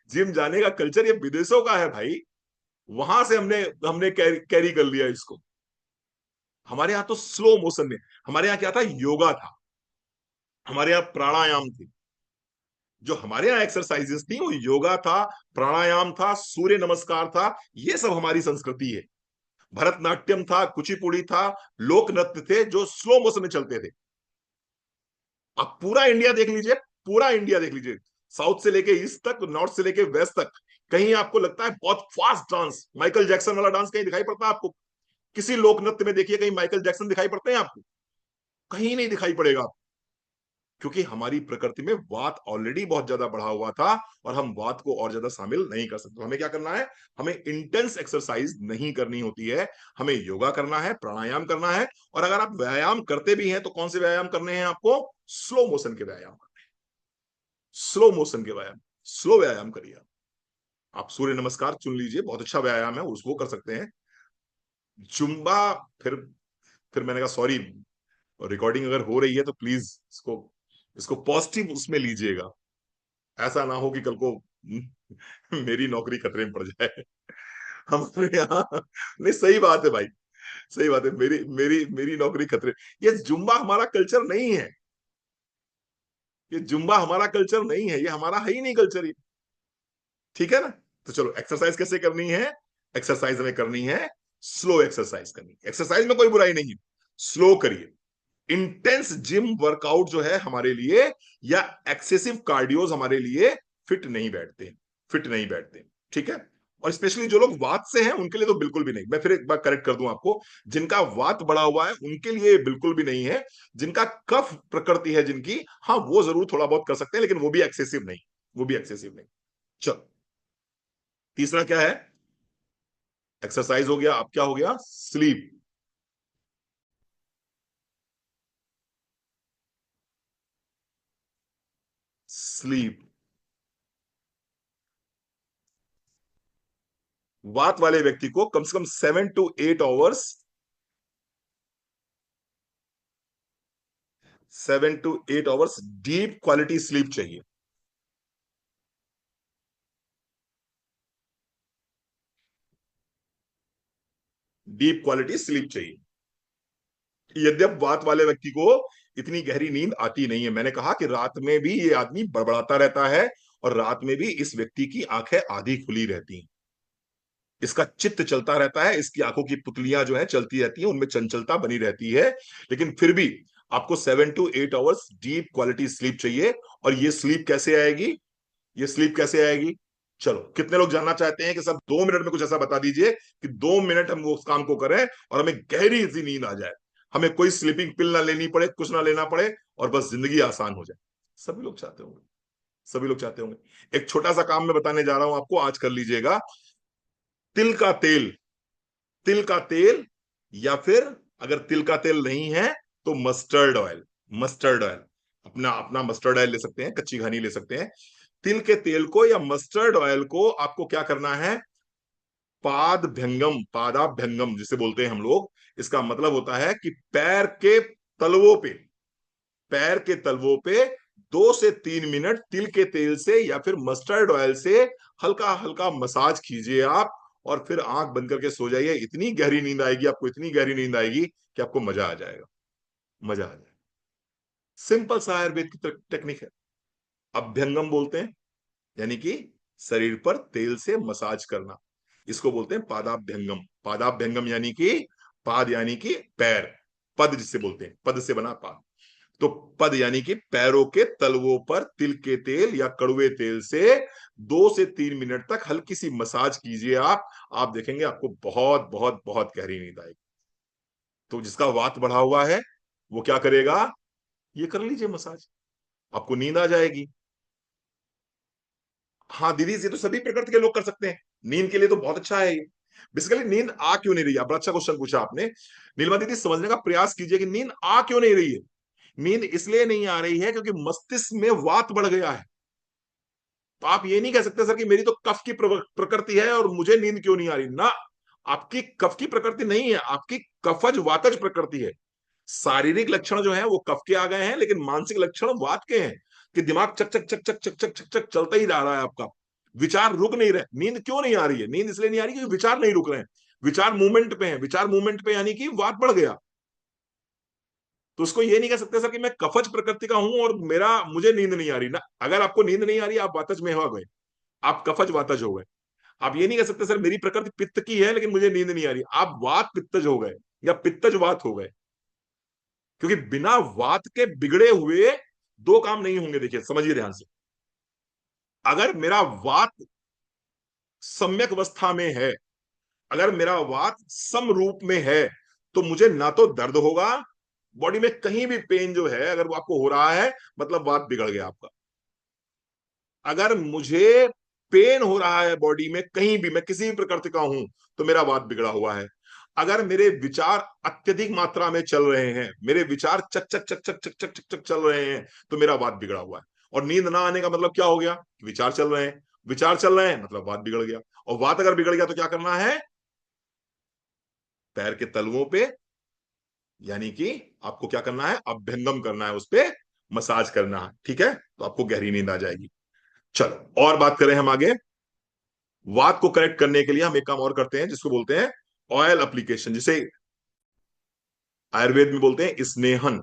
जिम जाने का कल्चर ये विदेशों का है भाई, वहां से हमने हमने कैरी कर लिया इसको। हमारे यहाँ तो स्लो मोशन में, हमारे यहाँ क्या था? योगा था, हमारे यहाँ प्राणायाम थी। जो हमारे यहाँ एक्सरसाइजेस थी वो योगा था, प्राणायाम था, सूर्य नमस्कार था। ये सब हमारी संस्कृति है। भरतनाट्यम था, कुचिपुड़ी था, लोक नृत्य थे जो स्लो मोशन में चलते थे। आप पूरा इंडिया देख लीजिए, पूरा इंडिया देख लीजिए, साउथ से लेके ईस्ट तक, नॉर्थ से लेके वेस्ट तक, कहीं आपको लगता है बहुत फास्ट डांस, माइकल जैक्सन वाला डांस कहीं दिखाई पड़ता है आपको? किसी लोक नृत्य में देखिए कहीं माइकल जैक्सन दिखाई पड़ते हैं आपको? कहीं नहीं दिखाई पड़ेगा। क्योंकि हमारी प्रकृति में वात ऑलरेडी बहुत ज्यादा बढ़ा हुआ था, और हम वात को और ज्यादा शामिल नहीं कर सकते। तो हमें क्या करना है? हमें इंटेंस एक्सरसाइज नहीं करनी होती है, हमें योगा करना है, प्राणायाम करना है। और अगर आप व्यायाम करते भी हैं तो कौन से व्यायाम करने हैं आपको? स्लो मोशन के व्यायाम करने हैं। स्लो मोशन के व्यायाम, स्लो व्यायाम करिए आप सूर्य नमस्कार चुन लीजिए, बहुत अच्छा व्यायाम है, उसको कर सकते हैं। जुम्बा, फिर फिर मैंने कहा सॉरी, रिकॉर्डिंग अगर हो रही है तो प्लीज इसको इसको पॉजिटिव उसमें लीजिएगा। ऐसा ना हो कि कल को मेरी नौकरी खतरे में पड़ जाए। हमारे यहाँ, नहीं सही बात है भाई, सही बात है, मेरी मेरी मेरी नौकरी खतरे। ये जुम्बा हमारा कल्चर नहीं है, ये जुम्बा हमारा कल्चर नहीं है, ये हमारा है ही नहीं कल्चर ये। ठीक है ना? तो चलो, एक्सरसाइज कैसे करनी है? एक्सरसाइज हमें करनी है, स्लो एक्सरसाइज करनी है। एक्सरसाइज में कोई बुराई नहीं है, स्लो करिए। इंटेंस जिम वर्कआउट जो है हमारे लिए, या एक्सेसिव कार्डियोज हमारे लिए फिट नहीं बैठते, फिट नहीं बैठते। ठीक है? और स्पेशली जो लोग वात से हैं उनके लिए तो बिल्कुल भी नहीं। मैं फिर एक बार करेक्ट कर दूं आपको, जिनका वात बढ़ा हुआ है उनके लिए बिल्कुल भी नहीं है। जिनका कफ प्रकृति है जिनकी, हाँ वो जरूर थोड़ा बहुत कर सकते हैं, लेकिन वो भी एक्सेसिव नहीं, वो भी एक्सेसिव नहीं। चलो, तीसरा क्या है? एक्सरसाइज हो गया, अब क्या हो गया? स्लीप। स्लीप, वात वाले व्यक्ति को कम से कम 7 to 8 hours, 7 to 8 hours deep quality sleep चाहिए। डीप क्वालिटी स्लीप चाहिए। यद्यप वात वाले व्यक्ति को इतनी गहरी नींद आती नहीं है। मैंने कहा कि रात में भी ये आदमी बड़बड़ाता रहता है, और रात में भी इस व्यक्ति की आंखें आधी खुली रहती हैं, इसका चित्त चलता रहता है, इसकी आंखों की पुतलियां जो है चलती रहती हैं, उनमें चंचलता बनी रहती है। लेकिन फिर भी आपको 7 to 8 hours deep quality sleep चाहिए। और ये स्लीप कैसे आएगी? ये स्लीप कैसे आएगी? चलो, कितने लोग जानना चाहते हैं कि सब 2 मिनट में कुछ ऐसा बता दीजिए कि 2 मिनट हम उस काम को करें और हमें गहरी सी नींद आ जाए, हमें कोई स्लीपिंग पिल ना लेनी पड़े, कुछ ना लेना पड़े, और बस जिंदगी आसान हो जाए। सभी लोग चाहते होंगे, सभी लोग चाहते होंगे। एक छोटा सा काम मैं बताने जा रहा हूं आपको, आज कर लीजिएगा। तिल का तेल, तिल का तेल, या फिर अगर तिल का तेल नहीं है तो मस्टर्ड ऑयल, मस्टर्ड ऑयल, अपना अपना मस्टर्ड ऑयल ले सकते हैं, कच्ची घानी ले सकते हैं। तिल के तेल को या मस्टर्ड ऑयल को आपको क्या करना है? पादभ्यंगम, पादाभ्यंगम जिसे बोलते हैं हम लोग, इसका मतलब होता है कि पैर के तलवों पे, पैर के तलवों पे 2 से 3 मिनट तिल के तेल से या फिर मस्टर्ड ऑयल से हल्का हल्का मसाज कीजिए आप, और फिर आंख बंद करके सो जाइए। इतनी गहरी नींद आएगी आपको, इतनी गहरी नींद आएगी कि आपको मजा आ जाएगा, मजा आ जाएगा। सिंपल सा आयुर्वेद की टेक्निक है। अभ्यंगम बोलते हैं, यानी कि शरीर पर तेल से मसाज करना, इसको बोलते हैं पादाभ्यंगम। पादाभ्यंगम यानी कि पाद यानी कि पैर, पद जिसे बोलते हैं, पद से बना पाद। तो पद यानी कि पैरों के तलवों पर तिल के तेल या कड़वे तेल से 2 से 3 मिनट तक हल्की सी मसाज कीजिए आप देखेंगे आपको बहुत बहुत बहुत गहरी नींद आएगी। तो जिसका वात बढ़ा हुआ है वो क्या करेगा? ये कर लीजिए मसाज, आपको नींद आ जाएगी। हाँ दीदी, ये तो सभी प्रकृति के लोग कर सकते हैं, नींद के लिए तो बहुत अच्छा है ये। बेसिकली नींद आ क्यों नहीं रही है? बड़ा अच्छा क्वेश्चन पूछा आपने। नीलमा दीदी, समझने का प्रयास कीजिए कि नींद आ क्यों नहीं रही है। नींद इसलिए नहीं आ रही है क्योंकि मस्तिष्क में वात बढ़ गया है। तो आप ये नहीं कह सकते सर कि मेरी तो कफ की प्रकृति है और मुझे नींद क्यों नहीं आ रही ना। आपकी कफ की प्रकृति नहीं है, आपकी कफज वातज प्रकृति है। शारीरिक लक्षण जो है वो कफ के आ गए हैं, लेकिन मानसिक लक्षण वात के हैं, कि दिमाग चक चक चक चक चक चक चक चक चलता ही जा रहा है आपका, विचार रुक नहीं रहे। नींद क्यों नहीं आ रही है? नींद इसलिए नहीं आ रही क्योंकि विचार नहीं रुक रहे हैं, विचार मूवमेंट पे हैं। विचार मूवमेंट पे यानी कि वात बढ़ गया। तो उसको ये नहीं कह सकते सर कि मैं कफज प्रकृति का हूं और मेरा मुझे नींद नहीं आ रही ना। अगर आपको नींद नहीं आ रही, आप वातज में हो गए, आप कफज वातज हो गए। आप ये नहीं कह सकते सर मेरी प्रकृति पित्त की है लेकिन मुझे नींद नहीं आ रही, आप वात पित्तज हो गए या पित्तज वात हो गए। क्योंकि बिना वात के बिगड़े हुए दो काम नहीं होंगे। देखिए समझिए ध्यान से, अगर मेरा वात सम्यक अवस्था में है, अगर मेरा वात सम रूप में है, तो मुझे ना तो दर्द होगा, बॉडी में कहीं भी पेन जो है अगर वो आपको हो रहा है, मतलब वात बिगड़ गया आपका। अगर मुझे पेन हो रहा है बॉडी में कहीं भी, मैं किसी भी प्रकृति का हूं, तो मेरा वात बिगड़ा हुआ है। अगर मेरे विचार अत्यधिक मात्रा में चल रहे हैं, मेरे विचार चक चक चक चक चक चक चक चक चल रहे हैं, तो मेरा वात बिगड़ा हुआ है। और नींद ना आने का मतलब क्या हो गया? विचार चल रहे हैं, विचार चल रहे हैं मतलब वात बिगड़ गया। और वात अगर बिगड़ गया तो क्या करना है? पैर के तलुओं पे, यानी कि आपको क्या करना है? अभ्यंगम करना है, उस पे मसाज करना है। ठीक है, तो आपको गहरी नींद आ जाएगी। चलो और बात करें हम आगे। वात को करेक्ट करने के लिए हम एक काम और करते हैं जिसको बोलते हैं ऑयल एप्लीकेशन, जिसे आयुर्वेद में बोलते हैं स्नेहन।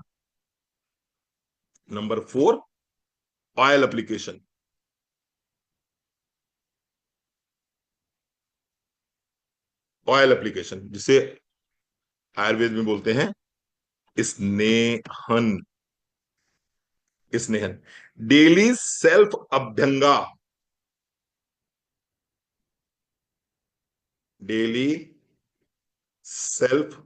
Number 4, oil application. Oil application जिसे आयुर्वेद में बोलते हैं स्नेहन। स्नेहन, daily self abhyanga, daily self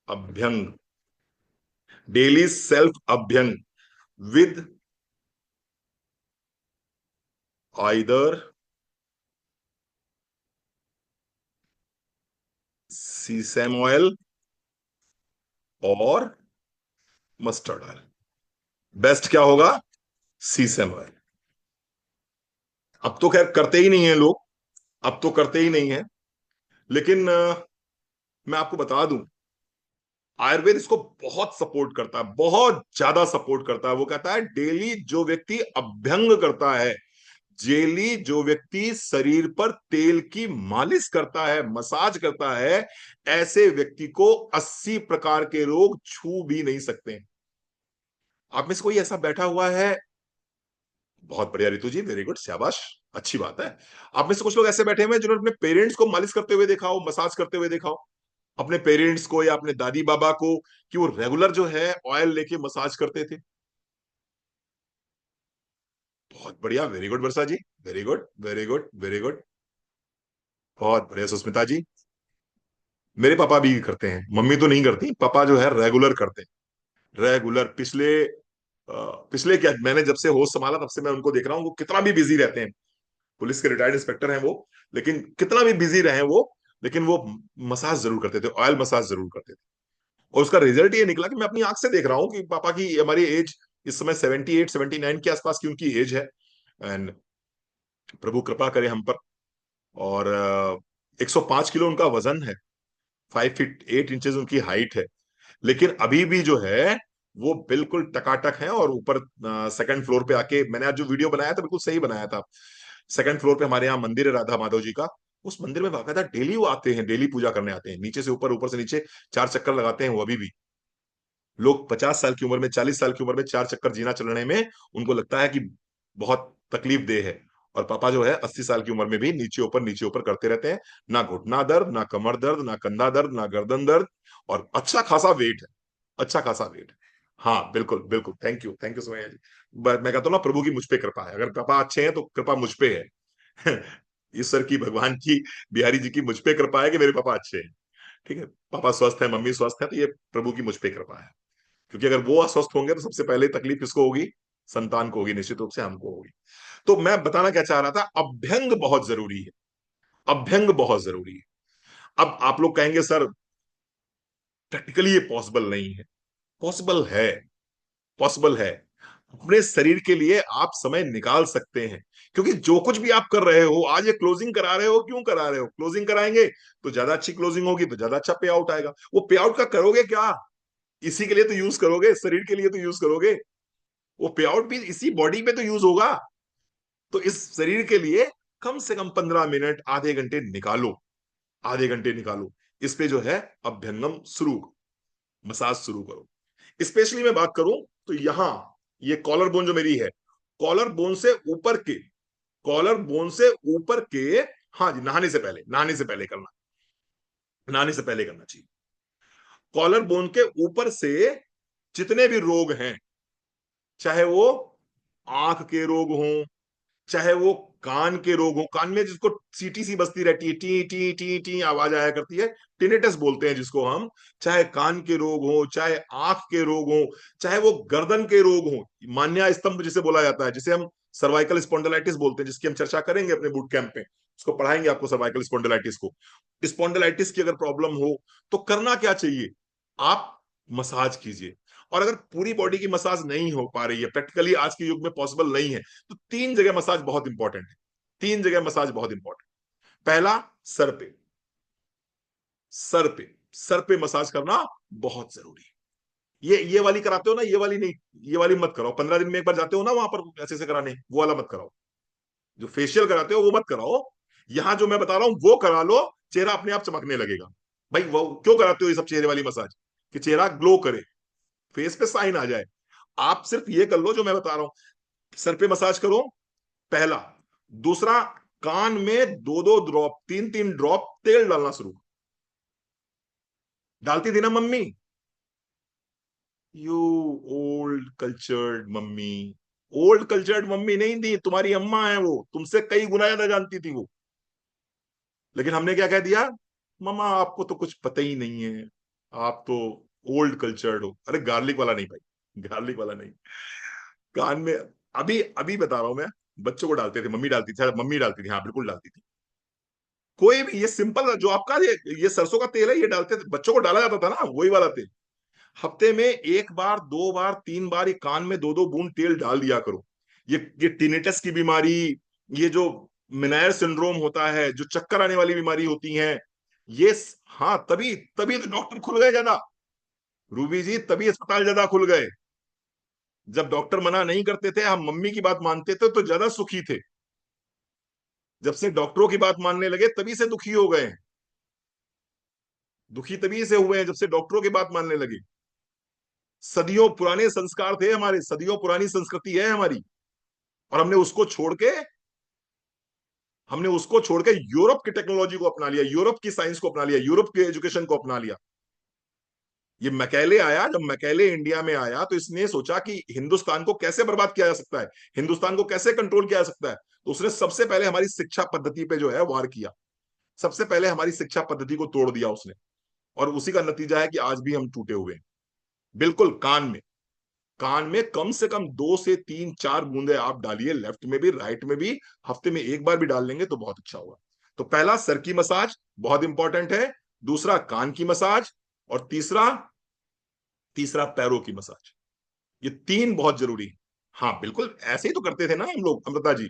abhyanga, daily self abhyanga with either sesame oil और मस्टर्ड ऑयल। बेस्ट क्या होगा? Sesame oil. अब तो खैर करते ही नहीं है लोग, अब तो करते ही नहीं है, लेकिन मैं आपको बता दूं, आयुर्वेद इसको बहुत सपोर्ट करता है, बहुत ज्यादा सपोर्ट करता है। वो कहता है डेली जो व्यक्ति अभ्यंग करता है, डेली जो व्यक्ति शरीर पर तेल की मालिश करता है, मसाज करता है, ऐसे व्यक्ति को 80 प्रकार के रोग छू भी नहीं सकते। आप में से कोई ऐसा बैठा हुआ है? बहुत बढ़िया रितु जी, वेरी गुड, शाबाश, अच्छी बात है। आप में से कुछ लोग ऐसे बैठे हुए हैं जिन्होंने अपने पेरेंट्स को मालिश करते हुए देखा हो, मसाज करते हुए देखा हो, अपने पेरेंट्स को या अपने दादी बाबा को, कि वो रेगुलर जो है ऑयल लेके मसाज करते थे। बहुत बढ़िया, very good Varsha ji, very good very good very good. बहुत बढ़िया सुस्मिता जी। मेरे पापा भी करते हैं, मम्मी तो नहीं करती, पापा जो है रेगुलर करते हैं। रेगुलर पिछले क्या, मैंने जब से होश संभाला तब से मैं उनको देख रहा हूँ, वो कितना भी बिजी रहते हैं। पुलिस के रिटायर्ड इंस्पेक्टर हैं वो, लेकिन कितना भी बिजी रहे वो, लेकिन वो मसाज जरूर करते थे, ऑयल मसाज जरूर करते थे। और उसका रिजल्ट ये निकला कि मैं अपनी आंख से देख रहा हूँ कि पापा की, हमारी एज इस समय 78 79 के आसपास की उनकी एज है। एंड प्रभु कृपा करे हम पर। और 105 किलो उनका वजन है, 5 फीट 8 इंचेस उनकी हाइट है। लेकिन अभी भी जो है वो बिल्कुल टकाटक है। और ऊपर सेकंड फ्लोर पे आके, मैंने आज जो वीडियो बनाया था बिल्कुल सही बनाया था। सेकंड फ्लोर पे हमारे यहाँ मंदिर है राधा माधव जी का, उस मंदिर में बाकायदा डेली वो आते हैं, डेली पूजा करने आते हैं, नीचे से ऊपर, ऊपर से नीचे 4 चक्कर लगाते हैं वो अभी भी। लोग 50 साल की उम्र में, 40 साल की उम्र में 4 चक्कर जीना चलने में उनको लगता है कि बहुत तकलीफ देह है। और पापा जो है 80 साल की उम्र में भी नीचे ऊपर करते रहते हैं। ना घुटना दर्द, ना कमर दर्द, ना कंधा दर्द, ना गर्दन दर्द। और अच्छा खासा वेट है, अच्छा खासा वेट है। हाँ बिल्कुल बिल्कुल, थैंक यू सोमैया जी। मैं कहता हूँ ना, प्रभु की मुझ पे कृपा है, अगर पापा अच्छे हैं तो कृपा मुझ पे है। ईश्वर की, भगवान की, बिहारी जी की मुझ पे कृपा है कि मेरे पापा अच्छे हैं। ठीक है, पापा स्वस्थ है, मम्मी स्वस्थ है, तो ये प्रभु की मुझ पे कृपा है। क्योंकि अगर वो अस्वस्थ होंगे तो सबसे पहले तकलीफ किसको होगी? संतान को होगी, निश्चित रूप से हमको होगी। तो मैं बताना क्या चाह रहा था, अभ्यंग बहुत जरूरी है, अभ्यंग बहुत जरूरी है। अब आप लोग कहेंगे सर प्रैक्टिकली ये पॉसिबल नहीं है। पॉसिबल है, पॉसिबल है। अपने शरीर के लिए आप समय निकाल सकते हैं। क्योंकि जो कुछ भी आप कर रहे हो, आज ये क्लोजिंग करा रहे हो, क्यों करा रहे हो? क्लोजिंग कराएंगे तो ज्यादा अच्छी क्लोजिंग होगी, तो ज्यादा अच्छा पे आउट आएगा। वो पे आउट का करोगे क्या? इसी के लिए तो यूज करोगे, शरीर के लिए तो यूज करोगे। वो पे आउट भी इसी बॉडी पे तो यूज होगा। तो इस शरीर के लिए कम से कम 15 मिनट, आधे घंटे निकालो। आधे घंटे निकालो, इस पे जो है अभ्यंगम शुरू करो, मसाज शुरू करो। स्पेशली मैं बात करूं तो यहां ये कॉलर बोन जो मेरी है, कॉलर बोन से ऊपर के, कॉलर बोन से ऊपर के, हाँ जी, नहाने से पहले, नहाने से पहले करना, नहाने से पहले करना चाहिए। कॉलर बोन के ऊपर से जितने भी रोग हैं, चाहे वो आंख के रोग हों, चाहे वो कान के रोग हो, कान में जिसको सीटी सी बजती रहती है, टी टी टी टी आवाज आया करती है, टिनेटस बोलते हैं जिसको हम, चाहे कान के रोग हो, चाहे आंख के रोग हो, चाहे वो गर्दन के रोग हो, मान्या स्तंभ जिसे बोला जाता है, जिसे हम सर्वाइकल स्पॉन्डिलाइटिस बोलते हैं, जिसकी हम चर्चा करेंगे अपने बूट कैंप में, उसको पढ़ाएंगे आपको सर्वाइकल स्पॉन्डिलाइटिस को। स्पॉन्डिलाइटिस की अगर प्रॉब्लम हो तो करना क्या चाहिए, आप मसाज कीजिए। और अगर पूरी बॉडी की मसाज नहीं हो पा रही है, प्रैक्टिकली आज के युग में पॉसिबल नहीं है, तो 3 जगह मसाज बहुत इंपॉर्टेंट है, 3 जगह मसाज बहुत इंपॉर्टेंट। पहला, सर पे, सर पे, सर पे मसाज करना बहुत जरूरी है। ये वाली कराते हो ना, ये वाली नहीं, ये वाली मत कराओ, 15 दिन में एक बार जाते हो ना वहां पर ऐसे ऐसे कराने, वो वाला मत कराओ। जो फेशियल कराते हो वो मत कराओ, यहां जो मैं बता रहा हूं वो करा लो, चेहरा अपने आप चमकने लगेगा। भाई वो क्यों कराते हो ये सब चेहरे वाली मसाज, कि चेहरा ग्लो करे, फेस पे साइन आ जाए। आप सिर्फ ये कर लो जो मैं बता रहा हूं, सर पे मसाज करो, पहला। दूसरा, कान में 2-2 ड्रॉप, 3-3 ड्रॉप तेल डालना शुरू। डालती थी ना mummy, you old cultured mummy, old cultured mummy नहीं थी, तुम्हारी अम्मा है, वो तुमसे कई गुना ज्यादा जानती थी वो। लेकिन हमने क्या कह दिया, मम्मा आपको तो कुछ पता ही नहीं है, आप तो ओल्ड कल्चर्ड हो। अरे गार्लिक वाला नहीं भाई, गार्लिक वाला नहीं, कान में। अभी अभी बता रहा हूं मैं, बच्चों को डालते थे, मम्मी डालती थी, मम्मी डालती थी, हाँ बिल्कुल डालती थी। कोई भी ये सिंपल जो आपका ये सरसों का तेल है, ये डालते थे, बच्चों को डाला जाता था ना वही वाला तेल। हफ्ते में 1 बार, 2 बार, 3 बार ये कान में 2-2 बूंद तेल डाल दिया करो। ये टिनेटस की बीमारी, ये जो मिनायर सिंड्रोम होता है, जो चक्कर आने वाली बीमारी होती है, ये हाँ, तभी तभी तो डॉक्टर खुल गए ज्यादा, रूबी जी, तभी अस्पताल ज्यादा खुल गए। जब डॉक्टर मना नहीं करते थे, हम मम्मी की बात मानते थे तो ज्यादा सुखी थे। जब से डॉक्टरों की बात मानने लगे तभी से दुखी हो गए। दुखी तभी से हुए हैं जब से डॉक्टरों की बात मानने लगे। सदियों पुराने संस्कार थे हमारे, सदियों पुरानी संस्कृति है हमारी, और हमने उसको छोड़ के यूरोप की टेक्नोलॉजी को अपना लिया, यूरोप की साइंस को अपना लिया, यूरोप के एजुकेशन को अपना लिया। ये मैकेले आया, जब मैकेले इंडिया में आया तो इसने सोचा कि हिंदुस्तान को कैसे बर्बाद किया जा सकता है, हिंदुस्तान को कैसे कंट्रोल किया जा सकता है। तो उसने सबसे पहले हमारी शिक्षा पद्धति पे जो है वार किया, सबसे पहले हमारी शिक्षा पद्धति को तोड़ दिया उसने। और उसी का नतीजा है कि आज भी हम टूटे हुए हैं। बिल्कुल कान में, कान में कम से कम 2 से 3-4 बूंदे आप डालिए, लेफ्ट में भी राइट में भी, हफ्ते में एक बार भी डाल लेंगे तो बहुत अच्छा होगा। तो पहला, सर की मसाज बहुत इंपॉर्टेंट है। दूसरा, कान की मसाज। और तीसरा, तीसरा पैरों की मसाज। ये 3 बहुत जरूरी है। हाँ बिल्कुल, ऐसे ही तो करते थे ना हम लोग, अमृता जी।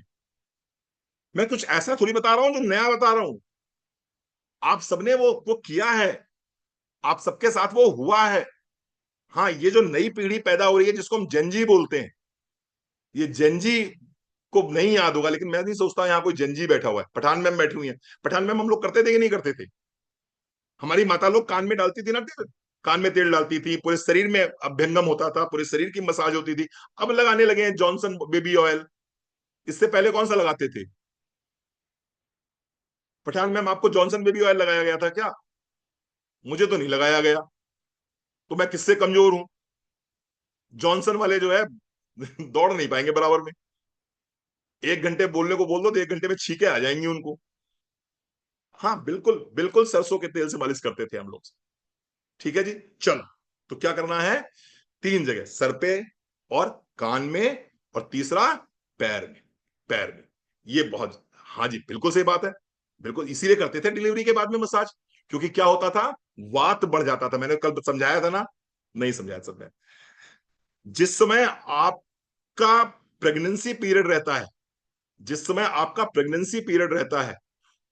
मैं कुछ ऐसा थोड़ी बता रहा हूं जो नया बता रहा हूं, आप सबने वो किया है, आप सबके साथ वो हुआ है। हाँ, ये जो नई पीढ़ी पैदा हो रही है जिसको हम जेनजी बोलते हैं, ये जेनजी को नहीं याद होगा, लेकिन मैं नहीं सोचता यहाँ कोई जेनजी बैठा हुआ है। पठान मैम बैठी हुई है, पठान मैम हम लोग करते थे कि नहीं करते थे, हमारी माता लोग कान में डालती थी ना तेल, कान में तेल डालती थी, पूरे शरीर में अभ्यंगम होता था, पूरे शरीर की मसाज होती थी। अब लगाने लगे हैं जॉनसन बेबी ऑयल, इससे पहले कौन सा लगाते थे। पठान मैम, आपको जॉनसन बेबी ऑयल लगाया गया था क्या? मुझे तो नहीं लगाया गया, तो मैं किससे कमजोर हूं? जॉनसन वाले जो है दौड़ नहीं पाएंगे बराबर में, 1 घंटे बोलने को बोल दो तो 1 घंटे में छींके आ जाएंगी उनको। हाँ बिल्कुल बिल्कुल, सरसों के तेल से मालिश करते थे हम लोग। ठीक है जी, चलो। तो क्या करना है, 3 जगह, सर पे और कान में, और तीसरा पैर में, पैर में। ये बहुत, हाँ जी बिल्कुल सही बात है। बिल्कुल इसीलिए करते थे डिलीवरी के बाद में मसाज, क्योंकि क्या होता था, वात बढ़ जाता था। मैंने कल समझाया था ना, नहीं समझाया सब में। जिस समय आपका प्रेगनेंसी पीरियड रहता है, जिस समय आपका प्रेगनेंसी पीरियड रहता है,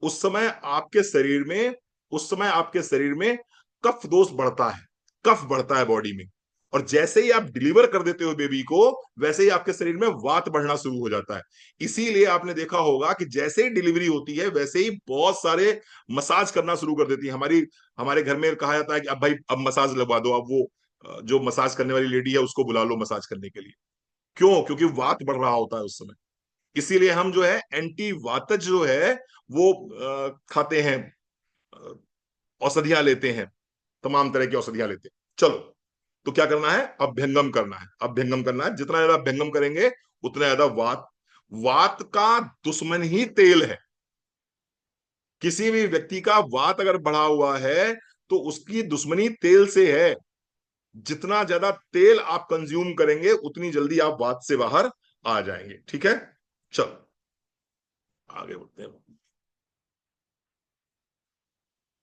उस समय आपके शरीर में, उस समय आपके शरीर में कफ दोष बढ़ता है, कफ बढ़ता है बॉडी में। और जैसे ही आप डिलीवर कर देते हो बेबी को, वैसे ही आपके शरीर में वात बढ़ना शुरू हो जाता है। इसीलिए आपने देखा होगा कि जैसे ही डिलीवरी होती है वैसे ही बहुत सारे मसाज करना शुरू कर देती है। हमारे घर में कहा जाता है कि अब भाई अब मसाज लगवा दो, अब वो जो मसाज करने वाली लेडी है उसको बुला लो मसाज करने के लिए। क्यों? क्योंकि वात बढ़ रहा होता है उस समय। इसीलिए हम जो है एंटी वातज जो है वो खाते हैं, औषधियां लेते हैं, तमाम तरह की औषधियां लेते हैं। चलो, तो क्या करना है? अभ्यंगम करना है। अभ्यंगम करना है, जितना ज्यादा अभ्यंगम करेंगे उतना ज्यादा वात। वात का दुश्मन ही तेल है। किसी भी व्यक्ति का वात अगर बढ़ा हुआ है तो उसकी दुश्मनी तेल से है। जितना ज्यादा तेल आप कंज्यूम करेंगे उतनी जल्दी आप वात से बाहर आ जाएंगे। ठीक है, चलो आगे बढ़ते हैं।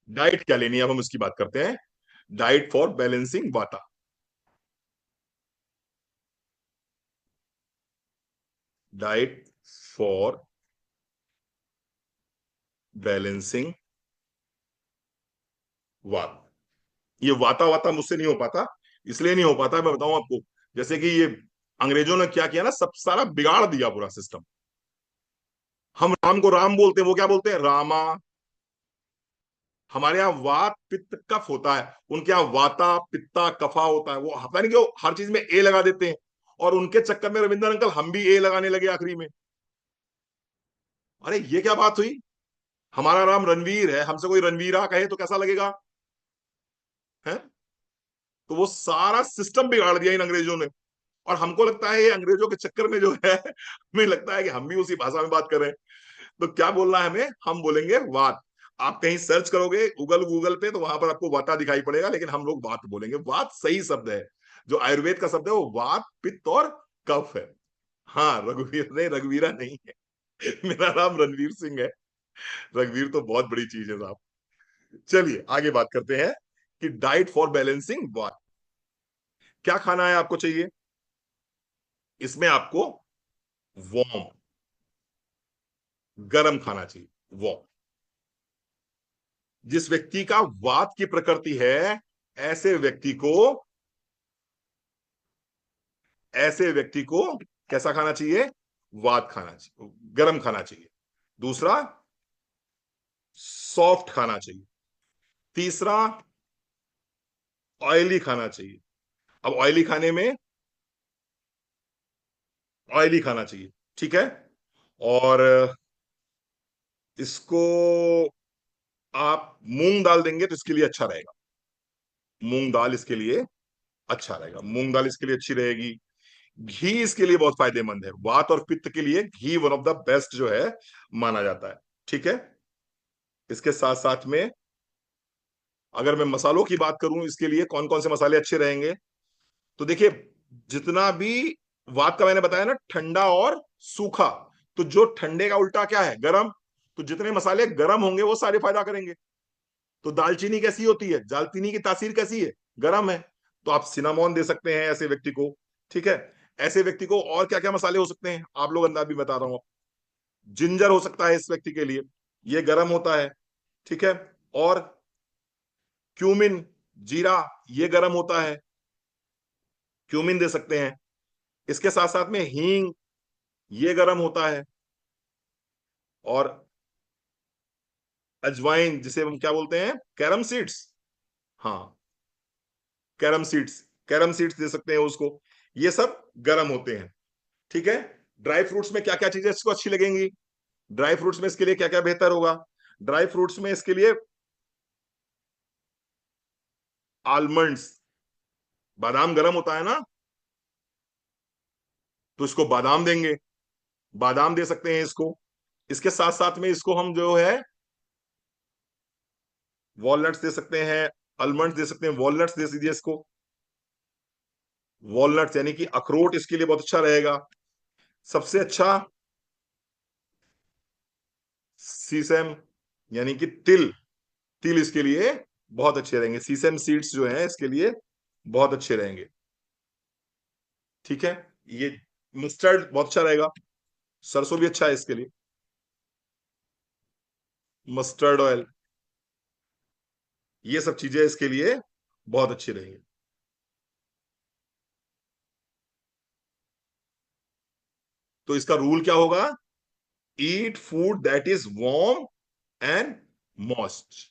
डाइट क्या लेनी है, अब हम इसकी बात करते हैं। डाइट फॉर बैलेंसिंग वाता। डाइट फॉर बैलेंसिंग वात। ये वाता वाता मुझसे नहीं हो पाता। इसलिए नहीं हो पाता, मैं बताऊं आपको। जैसे कि ये अंग्रेजों ने क्या किया ना, सब सारा बिगाड़ दिया पूरा सिस्टम। हम राम को राम बोलते हैं, वो क्या बोलते हैं? रामा। हमारे यहाँ वात पित्त कफ होता है, उनके यहाँ वाता पित्ता कफा होता है। वो पता नहीं क्यों हर चीज में ए लगा देते हैं। और उनके चक्कर में रविंद्र अंकल हम भी ए लगाने लगे आखिरी में। अरे ये क्या बात हुई? हमारा नाम रणवीर है, हमसे कोई रणवीरा कहे तो कैसा लगेगा? है? तो वो सारा सिस्टम बिगाड़ दिया इन अंग्रेजों ने। और हमको लगता है ये अंग्रेजों के चक्कर में जो है हमें लगता है कि हम भी उसी भाषा में बात कर रहे हैं। तो क्या बोलना है हमें? हम बोलेंगे वात। आप कहीं सर्च करोगे गूगल गूगल पे तो वहां पर आपको वाता दिखाई पड़ेगा, लेकिन हम लोग वात बोलेंगे। वात सही शब्द है। जो आयुर्वेद का शब्द है वो वात पित्त और कफ है। हाँ, रघुवीर नहीं, रघुवीरा नहीं है। मेरा नाम रणवीर सिंह है। रघुवीर तो बहुत बड़ी चीज है साहब। चलिए आगे बात करते हैं कि डाइट फॉर बैलेंसिंग वात। क्या खाना है आपको चाहिए? इसमें आपको वार्म, गर्म खाना चाहिए। वार्म। जिस व्यक्ति का वात की प्रकृति है, ऐसे व्यक्ति को ऐसे व्यक्ति को कैसा खाना चाहिए? वात खाना चाहिए, गर्म खाना चाहिए। दूसरा, सॉफ्ट खाना चाहिए। तीसरा, ऑयली खाना चाहिए। अब ऑयली खाना चाहिए। ठीक है। और इसको आप मूंग दाल देंगे तो इसके लिए अच्छा रहेगा। मूंग दाल इसके लिए अच्छा रहेगा, मूंग दाल इसके लिए अच्छी रहेगी। घी इसके लिए बहुत फायदेमंद है। वात और पित्त के लिए घी वन ऑफ द बेस्ट जो है माना जाता है। ठीक है। इसके साथ साथ में अगर मैं मसालों की बात करूं, इसके लिए कौन कौन से मसाले अच्छे रहेंगे, तो देखिए, जितना भी वात का मैंने बताया ना, ठंडा और सूखा। तो जो ठंडे का उल्टा क्या है? गरम। तो जितने मसाले गरम होंगे वो सारे फायदा करेंगे। तो दालचीनी कैसी होती है? दालचीनी की तासीर कैसी है? गरम है। तो आप सिनामोन दे सकते हैं ऐसे व्यक्ति को। ठीक है। ऐसे व्यक्ति को और क्या क्या मसाले हो सकते हैं आप लोग अंदाज भी बता रहा हूं। जिंजर हो सकता है इस व्यक्ति के लिए, ये गर्म होता है। ठीक है। और क्यूमिन, जीरा, ये गर्म होता है, क्यूमिन दे सकते हैं। इसके साथ साथ में हींग, ये गर्म होता है। और अजवाइन, जिसे हम क्या बोलते हैं? Carom seeds. हाँ, कैरम सीड्स, कैरम सीड्स दे सकते हैं उसको। ये सब गर्म होते हैं। ठीक है। ड्राई फ्रूट्स में क्या क्या चीजें इसको अच्छी लगेंगी? ड्राई फ्रूट्स में इसके लिए क्या क्या बेहतर होगा? ड्राई फ्रूट्स में इसके लिए आलमंड्स, बादाम गर्म होता है ना, तो इसको बादाम देंगे। बादाम दे सकते हैं इसको। इसके साथ साथ में इसको हम जो है वॉलनट्स दे सकते हैं, आलमंड्स दे सकते हैं। वॉलनट्स दे दीजिए इसको। वॉलनट्स यानी कि अखरोट इसके लिए बहुत अच्छा रहेगा। सबसे अच्छा सीसम, यानी कि तिल। तिल इसके लिए बहुत अच्छे रहेंगे। सीसम सीड्स जो हैं इसके लिए बहुत अच्छे रहेंगे। ठीक है। ये मस्टर्ड बहुत अच्छा रहेगा। सरसों भी अच्छा है इसके लिए। मस्टर्ड ऑयल, ये सब चीजें इसके लिए बहुत अच्छी रहेंगी। तो इसका रूल क्या होगा? Eat food that is warm and moist.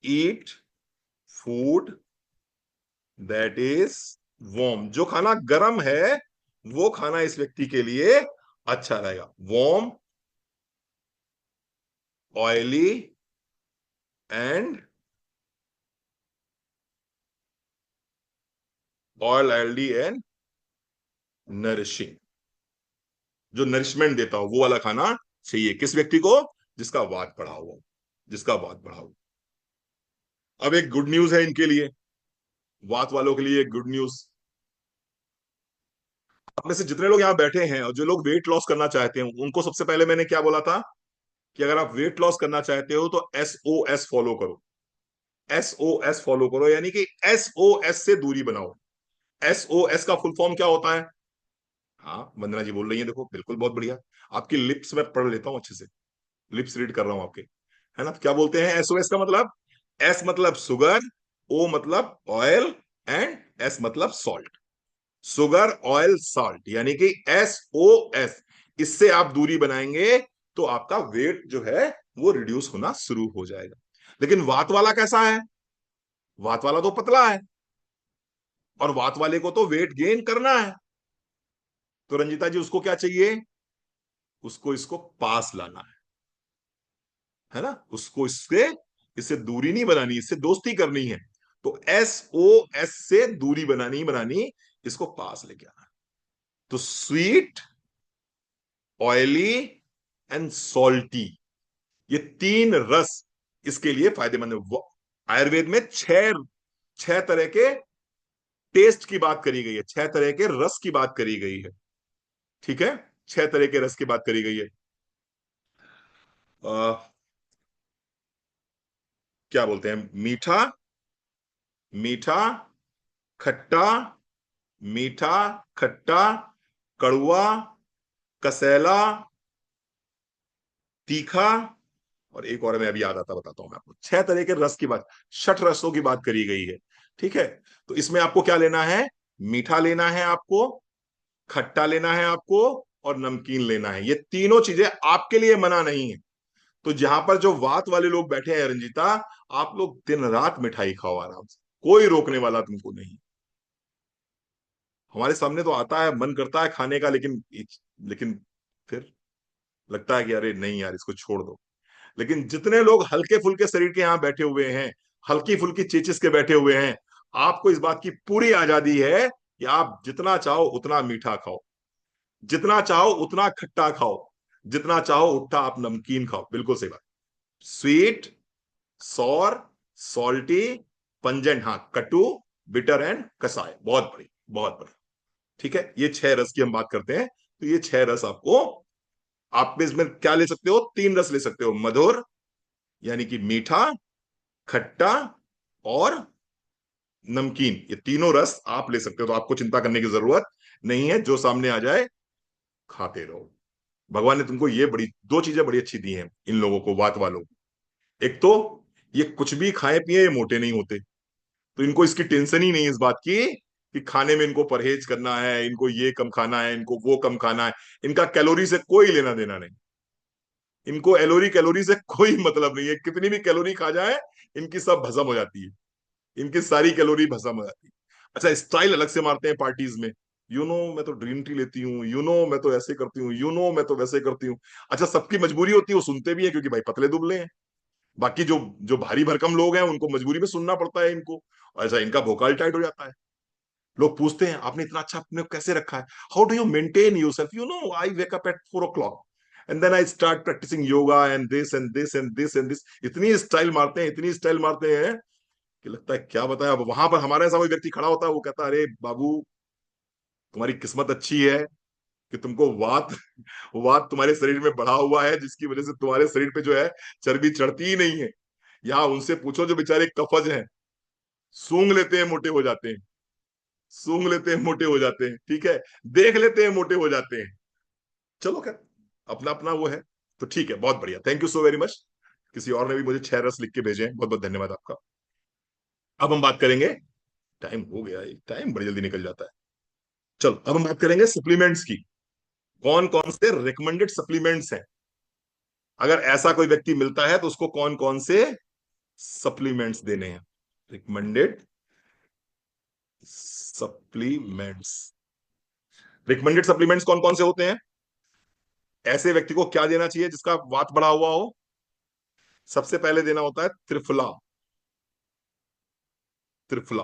Eat food that is warm, जो खाना गर्म है वो खाना इस व्यक्ति के लिए अच्छा रहेगा। वार्म, ऑयली एंड ऑयल एल्डी एंड नरिशिंग, जो नरिशमेंट देता हो वो वाला खाना चाहिए किस व्यक्ति को? जिसका वात बढ़ा हुआ, जिसका वात बढ़ा हुआ। अब एक गुड न्यूज है इनके लिए, वात वालों के लिए एक गुड न्यूज। आप में से जितने लोग यहाँ बैठे हैं और जो लोग वेट लॉस करना चाहते हैं, उनको सबसे पहले मैंने क्या बोला था कि अगर आप वेट लॉस करना चाहते हो तो SOS फॉलो करो। SOS फॉलो करो, यानी कि SOS से दूरी बनाओ। SOS का फुल फॉर्म क्या होता है? हाँ, वंदना जी बोल रही है, देखो बिल्कुल, बहुत बढ़िया। आपकी लिप्स में पढ़ लेता हूं अच्छे से, लिप्स रीड कर रहा हूं आपके, है ना? तो क्या बोलते हैं SOS का मतलब? S मतलब सुगर, O मतलब ऑयल एंड S मतलब सॉल्ट। सुगर, ऑयल, सॉल्ट, यानी कि SOS। इससे आप दूरी बनाएंगे तो आपका वेट जो है वो रिड्यूस होना शुरू हो जाएगा। लेकिन वात वाला कैसा है? वात वाला तो पतला है, और वात वाले को तो वेट गेन करना है। तो रंजीता जी उसको क्या चाहिए? उसको इसको पास लाना है ना? उसको इससे, इससे दूरी नहीं बनानी, इससे दोस्ती करनी है। तो SOS से दूरी बनानी ही बनानी, इसको पास लेके आना। तो स्वीट, ऑयली एंड सॉल्टी, ये तीन रस इसके लिए फायदेमंद है। आयुर्वेद में छह छह तरह के टेस्ट की बात करी गई है, छह तरह के रस की बात करी गई है। ठीक है, छह तरह के रस की बात करी गई है। आ, क्या बोलते हैं? मीठा, मीठा, खट्टा, मीठा, खट्टा, कड़वा, कसैला, तीखा, और एक और मैं अभी याद आता बताता हूं मैं आपको। छह तरह के रस की बात, छठ रसों की बात करी गई है। ठीक है, तो इसमें आपको क्या लेना है? मीठा लेना है आपको, खट्टा लेना है आपको, और नमकीन लेना है। ये तीनों चीजें आपके लिए मना नहीं है। तो जहां पर जो वात वाले लोग बैठे हैं रंजीता, आप लोग दिन रात मिठाई खाओ आराम से, कोई रोकने वाला तुमको नहीं। हमारे सामने तो आता है, मन करता है खाने का, लेकिन फिर लगता है कि अरे नहीं यार, इसको छोड़ दो। लेकिन जितने लोग हल्के फुल्के शरीर के यहाँ बैठे हुए हैं, हल्की फुल्की चेचिस के बैठे हुए हैं, आपको इस बात की पूरी आजादी है कि आप जितना चाहो उतना मीठा खाओ, जितना चाहो उतना खट्टा खाओ, जितना चाहो उतना आप नमकीन खाओ। बिल्कुल सही बात। स्वीट, सॉर, सॉल्टी, पंजेंट, हाँ कटु, बिटर एंड कसाय। बहुत बड़ी, बहुत बड़ी। ठीक है, ये छह रस की हम बात करते हैं। तो ये छह रस आपको, आप इसमें क्या ले सकते हो? तीन रस ले सकते हो, मधुर यानी कि मीठा, खट्टा और नमकीन। ये तीनों रस आप ले सकते हो, तो आपको चिंता करने की जरूरत नहीं है, जो सामने आ जाए खाते रहो। भगवान ने तुमको ये बड़ी दो चीजें बड़ी अच्छी दी हैं इन लोगों को, वात वालों को। एक तो ये कुछ भी खाए पिए ये मोटे नहीं होते, तो इनको इसकी टेंशन ही नहीं है इस बात की कि खाने में इनको परहेज करना है, इनको ये कम खाना है, इनको वो कम खाना है। इनका कैलोरी से कोई लेना देना नहीं, इनको एलोरी कैलोरी से कोई मतलब नहीं है। कितनी भी कैलोरी खा जाए, इनकी सब भस्म हो जाती है, इनकी सारी कैलोरी भस्म हो जाती है। अच्छा, स्टाइल अलग से मारते हैं पार्टीज में, मैं तो ड्रीम टी लेती हूँ, मैं तो ऐसे करती हूँ, मैं तो वैसे करती हूँ। अच्छा, सबकी मजबूरी होती है, वो सुनते भी है, क्योंकि भाई पतले दुबले हैं। बाकी जो जो भारी भरकम लोग हैं उनको मजबूरी में सुनना पड़ता है इनको। ऐसा इनका भोकाल टाइट हो जाता है। लोग पूछते हैं आपने इतना अच्छा अपने को कैसे रखा है, how do you maintain yourself? I wake up at 4 o'clock and then I start practising yoga and this and this and this and this. इतनी स्टाइल मारते हैं, इतनी स्टाइल मारते हैं कि लगता है क्या बताया। अब वहां पर हमारे ऐसा कोई व्यक्ति खड़ा होता है, वो कहता है अरे बाबू, तुम्हारी किस्मत अच्छी है कि तुमको वात वात तुम्हारे शरीर में बढ़ा हुआ है, जिसकी वजह से तुम्हारे शरीर पे जो है चर्बी चढ़ती ही नहीं है। यहाँ उनसे पूछो जो बेचारे कफज हैं, सूंघ लेते हैं मोटे हो जाते हैं, सूंघ लेते हैं मोटे हो जाते हैं, ठीक है, देख लेते हैं मोटे हो जाते हैं। चलो खैर, अपना अपना वो है। तो ठीक है, बहुत बढ़िया, thank you so very much. किसी और ने भी मुझे 6 रस लिख के भेजे हैं, बहुत बहुत धन्यवाद आपका। अब हम बात करेंगे, टाइम हो गया, टाइम बड़ी जल्दी निकल जाता है। चलो अब हम बात करेंगे सप्लीमेंट्स की। कौन कौन से रिकमेंडेड सप्लीमेंट्स हैं, अगर ऐसा कोई व्यक्ति मिलता है तो उसको कौन कौन से सप्लीमेंट्स देने हैं। रिकमेंडेड सप्लीमेंट्स, रिकमेंडेड सप्लीमेंट्स कौन कौन से होते हैं। ऐसे व्यक्ति को क्या देना चाहिए जिसका वात बढ़ा हुआ हो। सबसे पहले देना होता है त्रिफला। त्रिफला,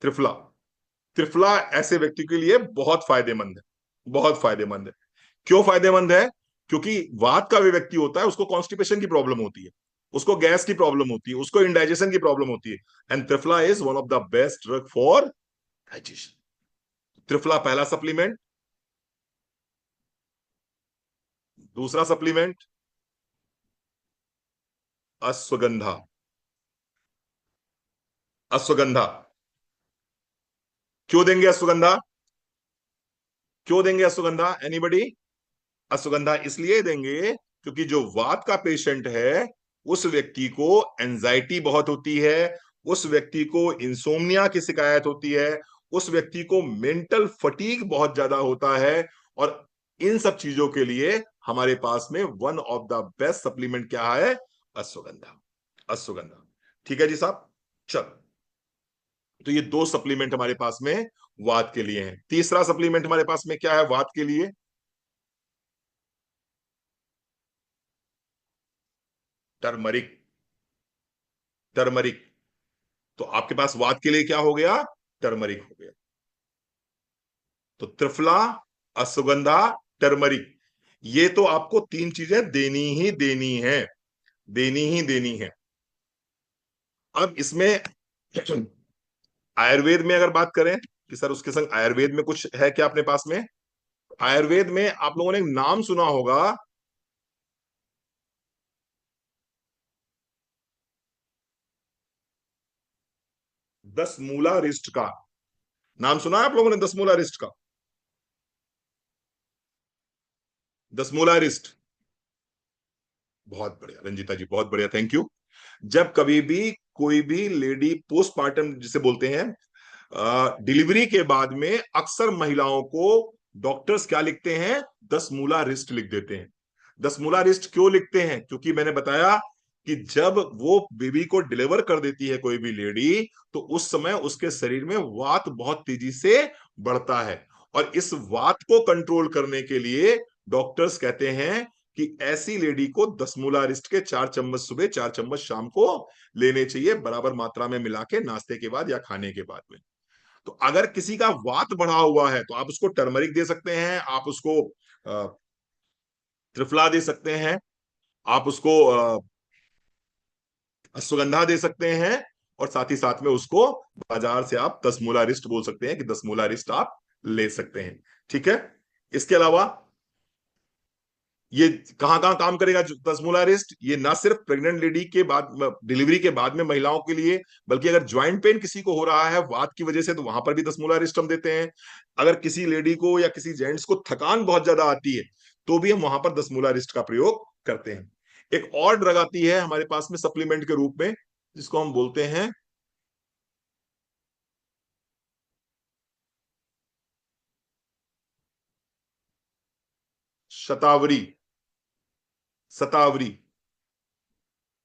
त्रिफला, त्रिफला ऐसे व्यक्ति के लिए बहुत फायदेमंद है, बहुत फायदेमंद है। क्यों फायदेमंद है, क्योंकि वात का भी व्यक्ति होता है, उसको कॉन्स्टिपेशन की प्रॉब्लम होती है, उसको गैस की प्रॉब्लम होती है, उसको इंडाइजेशन की प्रॉब्लम होती है। And triphala is one of the best drug for digestion. Triphala पहला सप्लीमेंट। दूसरा सप्लीमेंट अश्वगंधा। अश्वगंधा, क्यों देंगे अश्वगंधा, क्यों देंगे अश्वगंधा, एनीबडी। अश्वगंधा इसलिए देंगे क्योंकि जो वात का पेशेंट है उस व्यक्ति को एंजाइटी बहुत होती है, उस व्यक्ति को इंसोम्निया की शिकायत होती है, उस व्यक्ति को मेंटल फटीग बहुत ज्यादा होता है। और इन सब चीजों के लिए हमारे पास में one of the best supplement क्या है, अश्वगंधा। अश्वगंधा, ठीक है जी साहब। चलो, तो ये दो सप्लीमेंट हमारे पास में वात के लिए हैं। तीसरा सप्लीमेंट हमारे पास में क्या है वात के लिए, टर्मरिक। टर्मरिक, तो आपके पास वात के लिए क्या हो गया, टर्मरिक हो गया। तो त्रिफला, अश्वगंधा, टर्मरिक, ये तो आपको तीन चीजें देनी ही देनी है, देनी ही देनी है। अब इसमें आयुर्वेद में अगर बात करें कि सर उसके संग आयुर्वेद में कुछ है क्या अपने पास में। आयुर्वेद में आप लोगों ने नाम सुना होगा, 10 मूला रिस्ट का। नाम सुना है आप लोगों ने 10 मूला रिस्ट का। 10 मूला रिस्ट, बहुत बढ़िया रंजीता जी, बहुत बढ़िया, थैंक यू। जब कभी भी कोई भी लेडी पोस्टमार्टम जिसे बोलते हैं, डिलीवरी के बाद में अक्सर महिलाओं को डॉक्टर्स क्या लिखते हैं, 10 मूला रिस्ट लिख देते हैं। 10 मूला रिस्ट क्यों लिखते हैं, क्योंकि मैंने बताया कि जब वो बेबी को डिलीवर कर देती है कोई भी लेडी, तो उस समय उसके शरीर में वात बहुत तेजी से बढ़ता है। और इस वात को कंट्रोल करने के लिए डॉक्टर्स कहते हैं कि ऐसी लेडी को 10 मूला रिस्ट के 4 चम्मच सुबह 4 चम्मच शाम को लेने चाहिए, बराबर मात्रा में मिला के नाश्ते के बाद या खाने के बाद में। तो अगर किसी का वात बढ़ा हुआ है तो आप उसको टर्मरिक दे सकते हैं, आप उसको त्रिफला दे सकते हैं, आप उसको अश्वगंधा दे सकते हैं, और साथ ही साथ में उसको बाजार से आप 10 मूला रिस्ट बोल सकते हैं कि 10 मूला रिस्ट आप ले सकते हैं। ठीक है, इसके अलावा ये कहाँ कहाँ काम करेगा 10 मूला रिस्ट, ये ना सिर्फ प्रेग्नेंट लेडी के बाद डिलीवरी के बाद में महिलाओं के लिए, बल्कि अगर ज्वाइंट पेन किसी को हो रहा है वात की वजह से तो वहां पर भी 10 मूला रिस्ट हम देते हैं। अगर किसी लेडी को या किसी जेंट्स को थकान बहुत ज्यादा आती है तो भी हम वहां पर 10 मूला रिस्ट का प्रयोग करते हैं। एक और ड्रग आती है हमारे पास में सप्लीमेंट के रूप में, जिसको हम बोलते हैं शतावरी। शतावरी,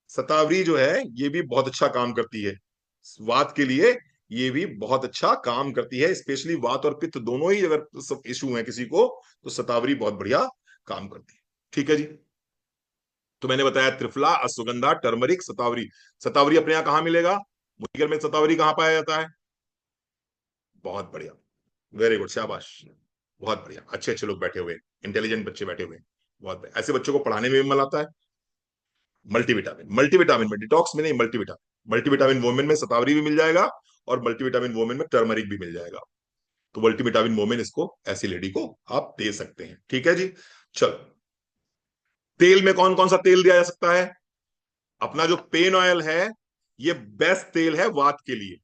शतावरी जो है ये भी बहुत अच्छा काम करती है वात के लिए, ये भी बहुत अच्छा काम करती है, स्पेशली वात और पित्त दोनों ही अगर सब इशू है किसी को तो शतावरी बहुत बढ़िया काम करती है। ठीक है जी, तो मैंने बताया त्रिफला, अश्वगंधा, टर्मरिक, शतावरी। शतावरी अपने यहाँ कहाँ मिलेगा, मुझे में शतावरी कहाँ पाया जाता है। बहुत बढ़िया, वेरी गुड, शाबाश, बहुत बढ़िया, अच्छे अच्छे लोग बैठे हुए, इंटेलिजेंट बच्चे बैठे हुए, बहुत बढ़िया। ऐसे बच्चों को पढ़ाने में भी मजा आता है। मल्टीविटामिन, मल्टीविटामिन में, डिटॉक्स में नहीं, मल्टीविटामिन। मल्टीविटामिन वोमेन में शतावरी भी मिल जाएगा, और मल्टीविटामिन वोमेन में टर्मरिक भी मिल जाएगा। तो मल्टीविटामिन वोमेन इसको ऐसी लेडी को आप दे सकते हैं। ठीक है जी, चलो, तेल में कौन कौन सा तेल दिया जा सकता है। अपना जो पेन ऑयल है ये बेस्ट तेल है वात के लिए।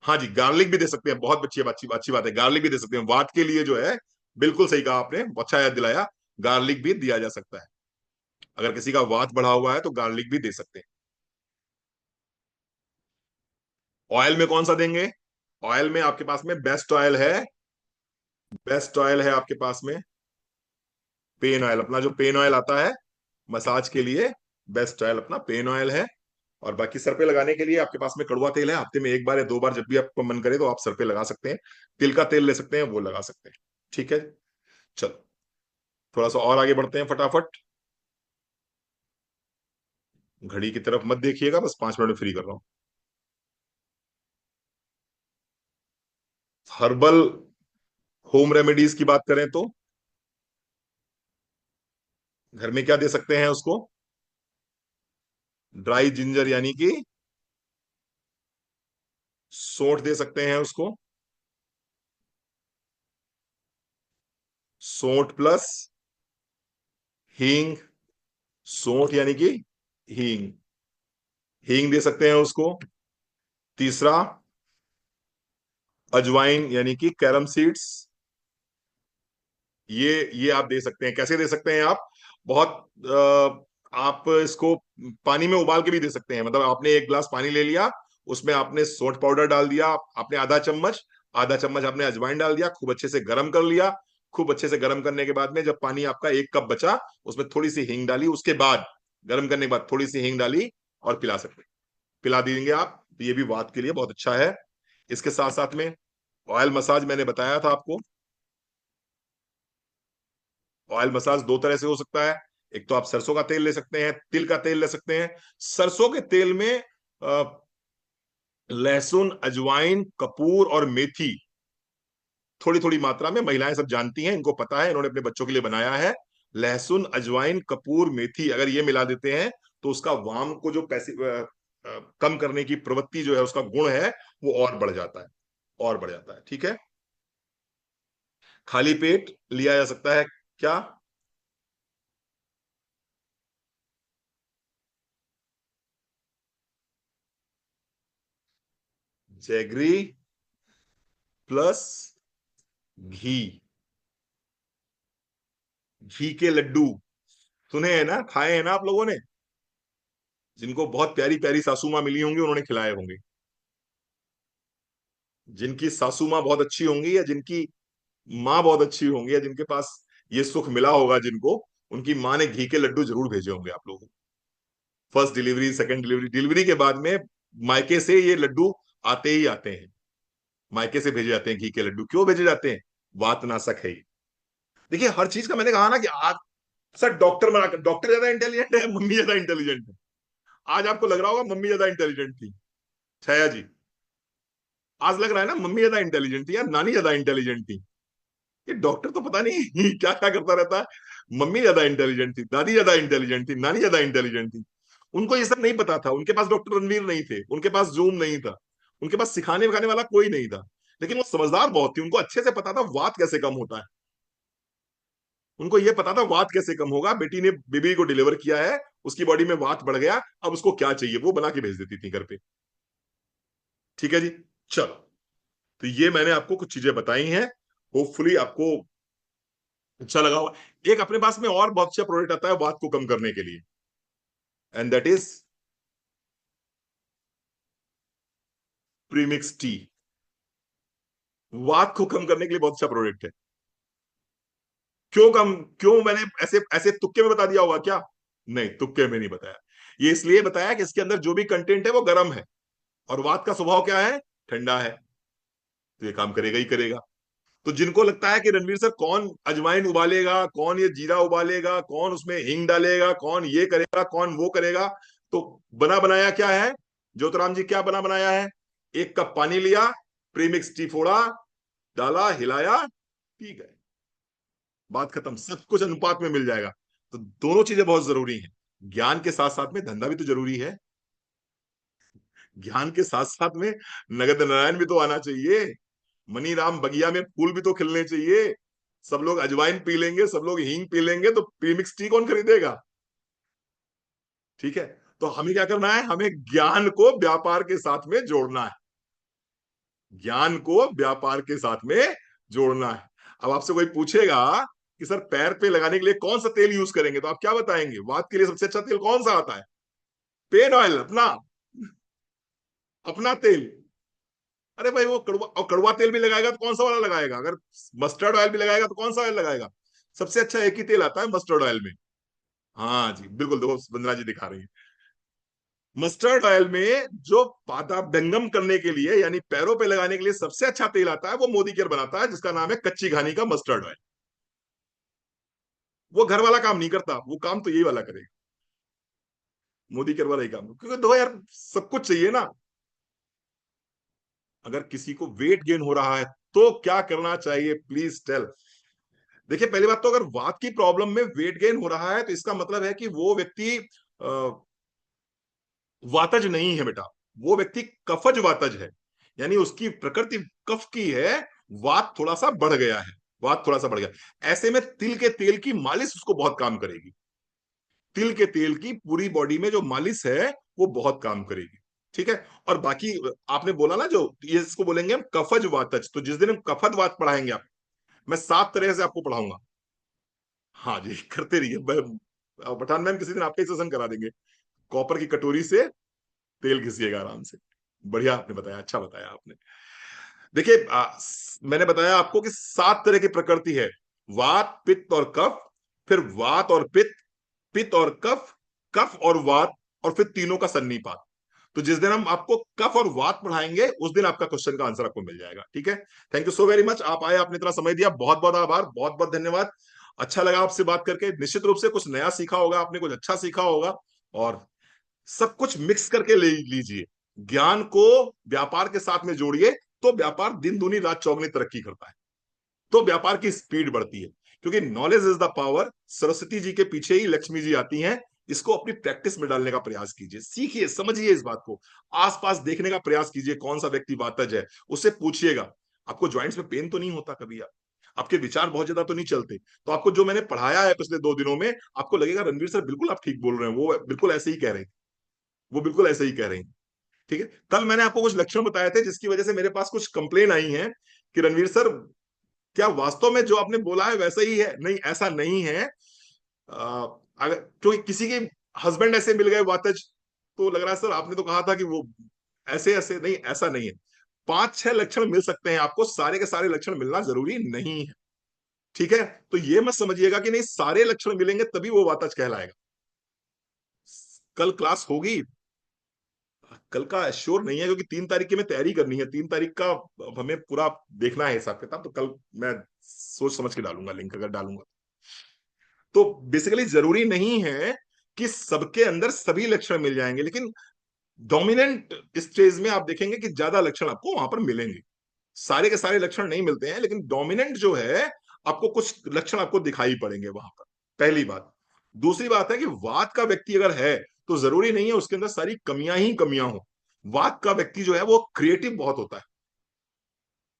हाँ जी, गार्लिक भी दे सकते हैं, बहुत अच्छी अच्छी अच्छी बात है, गार्लिक भी दे सकते हैं वात के लिए जो है। बिल्कुल सही कहा आपने, अच्छा याद दिलाया, गार्लिक भी दिया जा सकता है। अगर किसी का वात बढ़ा हुआ है तो गार्लिक भी दे सकते हैं। ऑयल में कौन सा देंगे, ऑयल में आपके पास में बेस्ट ऑयल है, बेस्ट ऑयल है आपके पास में पेन ऑयल, अपना जो पेन ऑयल आता है मसाज के लिए, बेस्ट ऑयल अपना पेन ऑयल है। और बाकी सर पे लगाने के लिए आपके पास में कड़वा तेल है, हफ्ते में एक बार या दो बार जब भी आपको मन करे तो आप सर पे लगा सकते हैं। तिल का तेल ले सकते हैं, वो लगा सकते हैं। ठीक है, चलो थोड़ा सा और आगे बढ़ते हैं फटाफट। घड़ी की तरफ मत देखिएगा, बस 5 मिनट में फ्री कर रहा हूं। हर्बल होम रेमेडीज की बात करें तो घर में क्या दे सकते हैं उसको? ड्राई जिंजर यानी कि सौंठ दे सकते हैं उसको, सौंठ प्लस हींग, सौंठ यानी कि हींग, हींग दे सकते हैं उसको। तीसरा अजवाइन यानी कि कैरम सीड्स, ये आप दे सकते हैं। कैसे दे सकते हैं आप? बहुत आप इसको पानी में उबाल के भी दे सकते हैं। मतलब आपने एक गिलास पानी ले लिया, उसमें आपने सौंठ पाउडर डाल दिया, आपने आधा चम्मच आपने अजवाइन डाल दिया, खूब अच्छे से गर्म कर लिया। खूब अच्छे से गर्म करने के बाद में जब पानी आपका 1 कप बचा, उसमें थोड़ी सी हींग डाली, उसके बाद गर्म करने के बाद थोड़ी सी हींग डाली और पिला सकते हैं, पिला देंगे आप। तो ये भी वात के लिए बहुत अच्छा है। इसके साथ साथ में ऑयल मसाज मैंने बताया था आपको। ऑयल मसाज दो तरह से हो सकता है। एक तो आप सरसों का तेल ले सकते हैं, तिल का तेल ले सकते हैं। सरसों के तेल में लहसुन, अजवाइन, कपूर और मेथी थोड़ी थोड़ी मात्रा में, महिलाएं सब जानती हैं, इनको पता है, इन्होंने अपने बच्चों के लिए बनाया है। लहसुन, अजवाइन, कपूर, मेथी अगर ये मिला देते हैं तो उसका वाम को जो पैसे कम करने की प्रवृत्ति जो है, उसका गुण है, वो और बढ़ जाता है, और बढ़ जाता है। ठीक है, खाली पेट लिया जा सकता है क्या? जैगरी प्लस घी, घी के लड्डू सुने हैं ना, खाए हैं ना आप लोगों ने? जिनको बहुत प्यारी प्यारी सासू माँ मिली होंगी उन्होंने खिलाए होंगे। जिनकी सासू माँ बहुत अच्छी होंगी, या जिनकी माँ बहुत अच्छी होंगी, या जिनके पास ये सुख मिला होगा जिनको, उनकी माँ ने घी के लड्डू जरूर भेजे होंगे आप लोगों को। First delivery, second delivery, delivery के बाद में मायके से ये लड्डू आते ही आते हैं। मायके से भेजे जाते हैं घी के लड्डू। क्यों भेजे जाते हैं? वातनाशक है ये। देखिए हर चीज का, मैंने कहा ना कि आज सर डॉक्टर बना, डॉक्टर ज्यादा इंटेलिजेंट है, मम्मी ज्यादा इंटेलिजेंट है? आज आपको लग रहा होगा मम्मी ज्यादा इंटेलिजेंट थी, छाया जी। आज लग रहा है ना मम्मी ज्यादा इंटेलिजेंट थी या नानी ज्यादा इंटेलिजेंट थी? ये डॉक्टर तो पता नहीं क्या क्या करता रहता है। मम्मी ज्यादा इंटेलिजेंट थी, दादी ज्यादा इंटेलिजेंट थी, नानी ज्यादा इंटेलिजेंट थी। उनको ये सब नहीं पता था, उनके पास डॉक्टर रणवीर नहीं थे, उनके पास जूम नहीं था, उनके पास सिखाने विखाने वाला कोई नहीं था। लेकिन वो समझदार बहुत थी, उनको अच्छे से पता था वात कैसे कम होता है। उनको ये पता था वात कैसे कम होगा। बेटी ने बेबी को डिलीवर किया है, उसकी बॉडी में वात बढ़ गया, अब उसको क्या चाहिए वो बना के भेज देती थी घर पे। ठीक है जी, चलो। तो ये मैंने आपको कुछ चीजें बताई हैं, होपफुली आपको अच्छा लगा होगा। एक अपने पास में और बहुत अच्छा प्रोडक्ट आता है वात को कम करने के लिए, and that is premix T. वात को कम करने के लिए बहुत अच्छा प्रोडक्ट है। क्यों कम? क्यों मैंने ऐसे ऐसे तुक्के में बता दिया होगा क्या? नहीं, तुक्के में नहीं बताया। ये इसलिए बताया कि इसके अंदर जो भी कंटेंट है वो गर्म है, और वात का स्वभाव क्या है? ठंडा है। तो ये काम करेगा ही करेगा। तो जिनको लगता है कि रणवीर सर कौन अजवाइन उबालेगा, कौन ये जीरा उबालेगा, कौन उसमें हींग डालेगा, कौन ये करेगा, कौन वो करेगा, तो बना बनाया क्या है? ज्योतिराम जी क्या बना बनाया है? 1 कप पानी लिया, प्रीमिक्स टी फोड़ा, डाला, हिलाया, पी गए, बात खत्म। सब कुछ अनुपात में मिल जाएगा। तो दोनों चीजें बहुत जरूरी हैं। ज्ञान के साथ साथ में धंधा भी तो जरूरी है। ज्ञान के साथ साथ में नगद नारायण भी तो आना चाहिए। मनी राम बगिया में फूल भी तो खिलने चाहिए। सब लोग अजवाइन पी लेंगे, सब लोग हींग पी लेंगे, तो प्रीमिक्स टी कौन खरीदेगा? ठीक है। तो हमें क्या करना है? हमें ज्ञान को व्यापार के साथ में जोड़ना है। ज्ञान को व्यापार के साथ में जोड़ना है। अब आपसे कोई पूछेगा कि सर पैर पे लगाने के लिए कौन सा तेल यूज करेंगे, तो आप क्या बताएंगे? वात के लिए सबसे अच्छा तेल कौन सा आता है? पेन ऑयल, अपना अपना तेल। अरे भाई वो कड़वा, और कड़वा तेल भी लगाएगा तो कौन सा वाला लगाएगा? अगर मस्टर्ड ऑयल भी लगाएगा तो कौन सा ऑयल लगाएगा? सबसे अच्छा एक ही तेल आता है मस्टर्ड ऑयल में। हाँ जी बिल्कुल, देखो वंदना जी दिखा रही है। मस्टर्ड ऑयल में जो पादाभ्यंगम करने के लिए यानी पैरों पे लगाने के लिए सबसे अच्छा तेल आता है, वो मोदी केयर बनाता है, जिसका नाम है कच्ची घानी का मस्टर्ड ऑयल। वो घर वाला काम नहीं करता, वो काम तो यही वाला करेगा, मोदी केयर वाला ही काम, क्योंकि दो यार सब कुछ चाहिए ना। अगर किसी को वेट गेन हो रहा है तो क्या करना चाहिए, प्लीज टेल। देखिए पहली बात तो, अगर वात की प्रॉब्लम में वेट गेन हो रहा है तो इसका मतलब है कि वो व्यक्ति वातज नहीं है बेटा, वो व्यक्ति कफज वातज है, यानी उसकी प्रकृति कफ की है, वात थोड़ा सा बढ़ गया है, वात थोड़ा सा बढ़ गया। ऐसे में तिल के तेल की मालिश उसको बहुत काम करेगी, तिल के तेल की पूरी बॉडी में जो मालिश है वो बहुत काम करेगी। ठीक है। और बाकी आपने बोला ना, जो ये इसको बोलेंगे हम कफज वातज, तो जिस दिन हम कफज वात पढ़ाएंगे आप, मैं 7 तरह से आपको पढ़ाऊंगा। हाँ जी करते रहिए, पठान मैम किसी दिन आपका ही सेशन करा देंगे। कॉपर की कटोरी से तेल घिसिएगा आराम से। बढ़िया आपने बताया, अच्छा बताया आपने। देखिए मैंने बताया आपको कि 7 तरह की प्रकृति है, वात पित्त और कफ, फिर वात और पित्त, पित्त और कफ, कफ और वात, और फिर तीनों का सन्निपात। तो जिस दिन हम आपको कफ और वात पढ़ाएंगे उस दिन आपका क्वेश्चन का आंसर आपको मिल जाएगा। ठीक है। Thank you so very much, आप आए, आपने इतना समय दिया, बहुत बहुत आभार, बहुत बहुत धन्यवाद। अच्छा लगा आपसे बात करके, निश्चित रूप से कुछ नया सीखा होगा आपने, कुछ अच्छा सीखा होगा। और सब कुछ मिक्स करके ले लीजिए, ज्ञान को व्यापार के साथ में जोड़िए, तो व्यापार दिन दूनी रात चौगनी तरक्की करता है, तो व्यापार की स्पीड बढ़ती है। क्योंकि knowledge is the power, Saraswati ji के पीछे ही लक्ष्मी जी आती हैं। इसको अपनी प्रैक्टिस में डालने का प्रयास कीजिए, सीखिए, समझिए इस बात को, आसपास देखने का प्रयास कीजिए, कौन सा व्यक्ति वातज है, उससे पूछिएगा आपको जॉइंट्स में पेन तो नहीं होता कभी, आपके विचार बहुत ज्यादा तो नहीं चलते, तो आपको जो मैंने पढ़ाया है पिछले 2 दिनों में, आपको लगेगा रणवीर सर बिल्कुल आप ठीक बोल रहे हैं, वो बिल्कुल ऐसे ही कह रहे हैं, वो बिल्कुल ऐसे ही कह रहे हैं। ठीक है। कल मैंने आपको कुछ लक्षण बताए थे जिसकी वजह से मेरे पास कुछ कंप्लेन आई है कि रणवीर सर क्या वास्तव में जो आपने बोला है वैसा ही है? नहीं, ऐसा नहीं है। अगर क्योंकि किसी के हस्बैंड ऐसे मिल गए वातज, तो लग रहा है सर आपने तो कहा था कि वो ऐसे ऐसे, नहीं ऐसा नहीं है। 5-6 लक्षण मिल सकते हैं आपको, सारे के सारे लक्षण मिलना जरूरी नहीं है। ठीक है। तो ये मत समझिएगा कि नहीं सारे लक्षण मिलेंगे तभी वो वातज कहलाएगा। कल क्लास होगी? कल का श्योर नहीं है, क्योंकि 3 तारीख की मैं तैयारी करनी है, 3 तारीख का हमें पूरा देखना है हिसाब किताब, तो कल मैं सोच समझ के डालूंगा लिंक, अगर डालूंगा। तो बेसिकली जरूरी नहीं है कि सबके अंदर सभी लक्षण मिल जाएंगे, लेकिन डोमिनेंट स्टेज में आप देखेंगे कि ज्यादा लक्षण आपको वहां पर मिलेंगे। सारे के सारे लक्षण नहीं मिलते हैं, लेकिन डोमिनेंट जो है, आपको कुछ लक्षण आपको दिखाई पड़ेंगे वहां पर। पहली बात। दूसरी बात है कि वात का व्यक्ति अगर है तो जरूरी नहीं है उसके अंदर सारी कमियां ही कमियां हो। वात का व्यक्ति जो है वो क्रिएटिव बहुत होता है,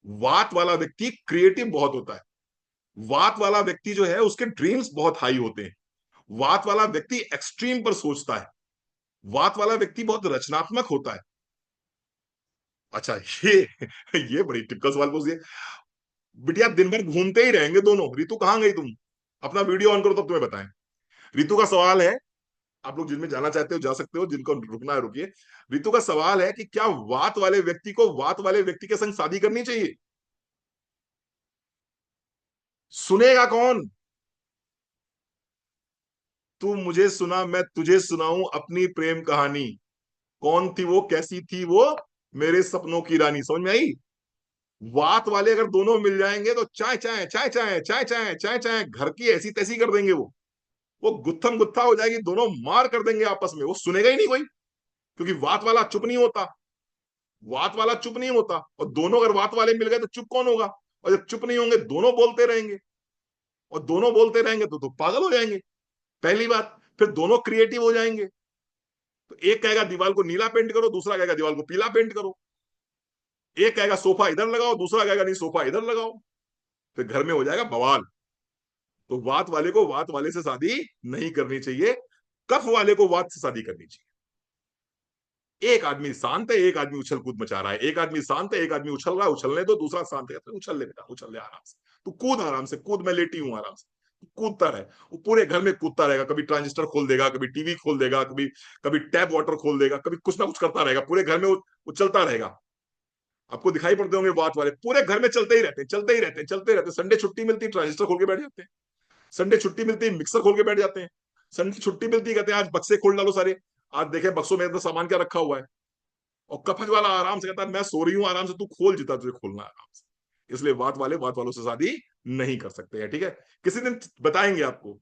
वात वाला व्यक्ति क्रिएटिव बहुत होता है, वात वाला व्यक्ति जो है उसके ड्रीम्स बहुत हाई होते हैं, वात वाला व्यक्ति एक्सट्रीम पर सोचता है, वात वाला व्यक्ति बहुत रचनात्मक होता है। अच्छा ये बड़ी टिपिकल सवाल पूछ दिए। बिटिया दिन भर घूमते ही रहेंगे दोनों। रितु कहाँ गई तुम? अपना वीडियो ऑन करो तब तुम्हें बताएं। रितु का सवाल है, आप लोग जिनमें जाना चाहते हो जा सकते हो, जिनको रुकना है रुकिए। रितु का सवाल है कि क्या वात वाले व्यक्ति को वात वाले व्यक्ति के संग शादी करनी चाहिए? सुनेगा कौन? तू मुझे सुना, मैं तुझे सुनाऊं अपनी प्रेम कहानी। कौन थी वो, कैसी थी वो, मेरे सपनों की रानी। समझ में आई? वात वाले अगर दोनों मिल जाएंगे तो चाय चाय चाय चाय चाय चाय चाय चाय घर की ऐसी तैसी कर देंगे वो गुत्थम गुत्था हो जाएगी, दोनों मार कर देंगे आपस में, वो सुनेगा ही नहीं कोई, क्योंकि वात वाला चुप नहीं होता, वात वाला चुप नहीं होता। और दोनों अगर वात वाले मिल गए तो चुप कौन होगा? और जब चुप नहीं होंगे दोनों बोलते रहेंगे, और दोनों बोलते रहेंगे तो पागल हो जाएंगे। पहली बात। फिर दोनों क्रिएटिव हो जाएंगे, तो एक कहेगा दीवार को नीला पेंट करो, दूसरा कहेगा दीवार को पीला पेंट करो। एक कहेगा सोफा इधर लगाओ, दूसरा कहेगा नहीं सोफा इधर लगाओ। फिर घर में हो जाएगा बवाल। तो वात वाले को वात वाले से शादी नहीं करनी चाहिए, कफ वाले को वात से शादी करनी चाहिए। एक आदमी शांत है, एक आदमी उछल कूद मचा रहा है, एक आदमी शांत है, एक आदमी उछल रहा है, उछलने दो, दूसरा शांत है, उछल ले बेटा, उछल ले आराम से, तू कूद आराम से, कूद, मैं लेटी हूं आराम से, तू कूदता रहे। वो पूरे घर में कूदता रहेगा, कभी ट्रांजिस्टर खोल देगा, कभी टीवी खोल देगा, कभी कभी टैप वाटर खोल देगा, कभी कुछ ना कुछ करता रहेगा, पूरे घर में वो चलता रहेगा। आपको दिखाई पड़ते होंगे बात वाले, पूरे घर में चलते ही रहते हैं, चलते ही रहते हैं, चलते रहते हैं। संडे छुट्टी मिलती है, ट्रांजिस्टर खोल के बैठ जाते हैं। संडे छुट्टी मिलती है, मिक्सर खोल के बैठ जाते हैं। संडे छुट्टी मिलती है, कहते हैं आज बक्से खोल डालो सारे, आज देखे बक्सों में अंदर सामान क्या रखा हुआ है। और कफज वाला आराम से कहता है मैं सो रही हूं आराम से, तू खोल जितना तुझे खोलना है आराम से। इसलिए बात वालों से शादी नहीं कर सकते हैं, ठीक है। किसी दिन बताएंगे आपको।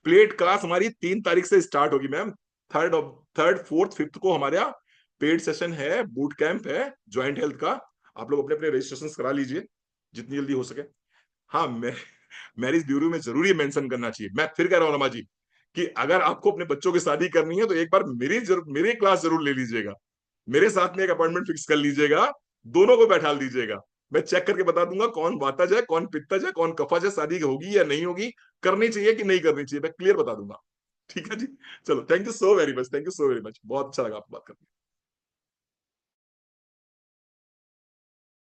प्लेट क्लास हमारी 3 तारीख से स्टार्ट होगी मैम। थर्ड फोर्थ फिफ्थ को हमारे यहाँ पेड सेशन है, बूट कैंप है ज्वाइंट हेल्थ का। आप लोग अपने अपने रजिस्ट्रेशन करा लीजिए जितनी जल्दी हो सके। हाँ, मैरिज ब्यूरो में जरूरी मेंशन करना चाहिए, मैं फिर कह रहा हूँ रमा जी, कि अगर आपको अपने बच्चों की शादी करनी है तो एक बार मेरी क्लास जरूर ले लीजिएगा। मेरे साथ में एक अपॉइंटमेंट फिक्स कर लीजिएगा, दोनों को बैठा दीजिएगा। मैं चेक करके बता दूंगा कौन वातज है, कौन पित्तज है, कौन कफज है, शादी होगी या नहीं होगी, करनी चाहिए कि नहीं करनी चाहिए, मैं क्लियर बता दूंगा। ठीक है जी। चलो, thank you so very much, thank you so very much, बहुत अच्छा लगा आपको बात करके।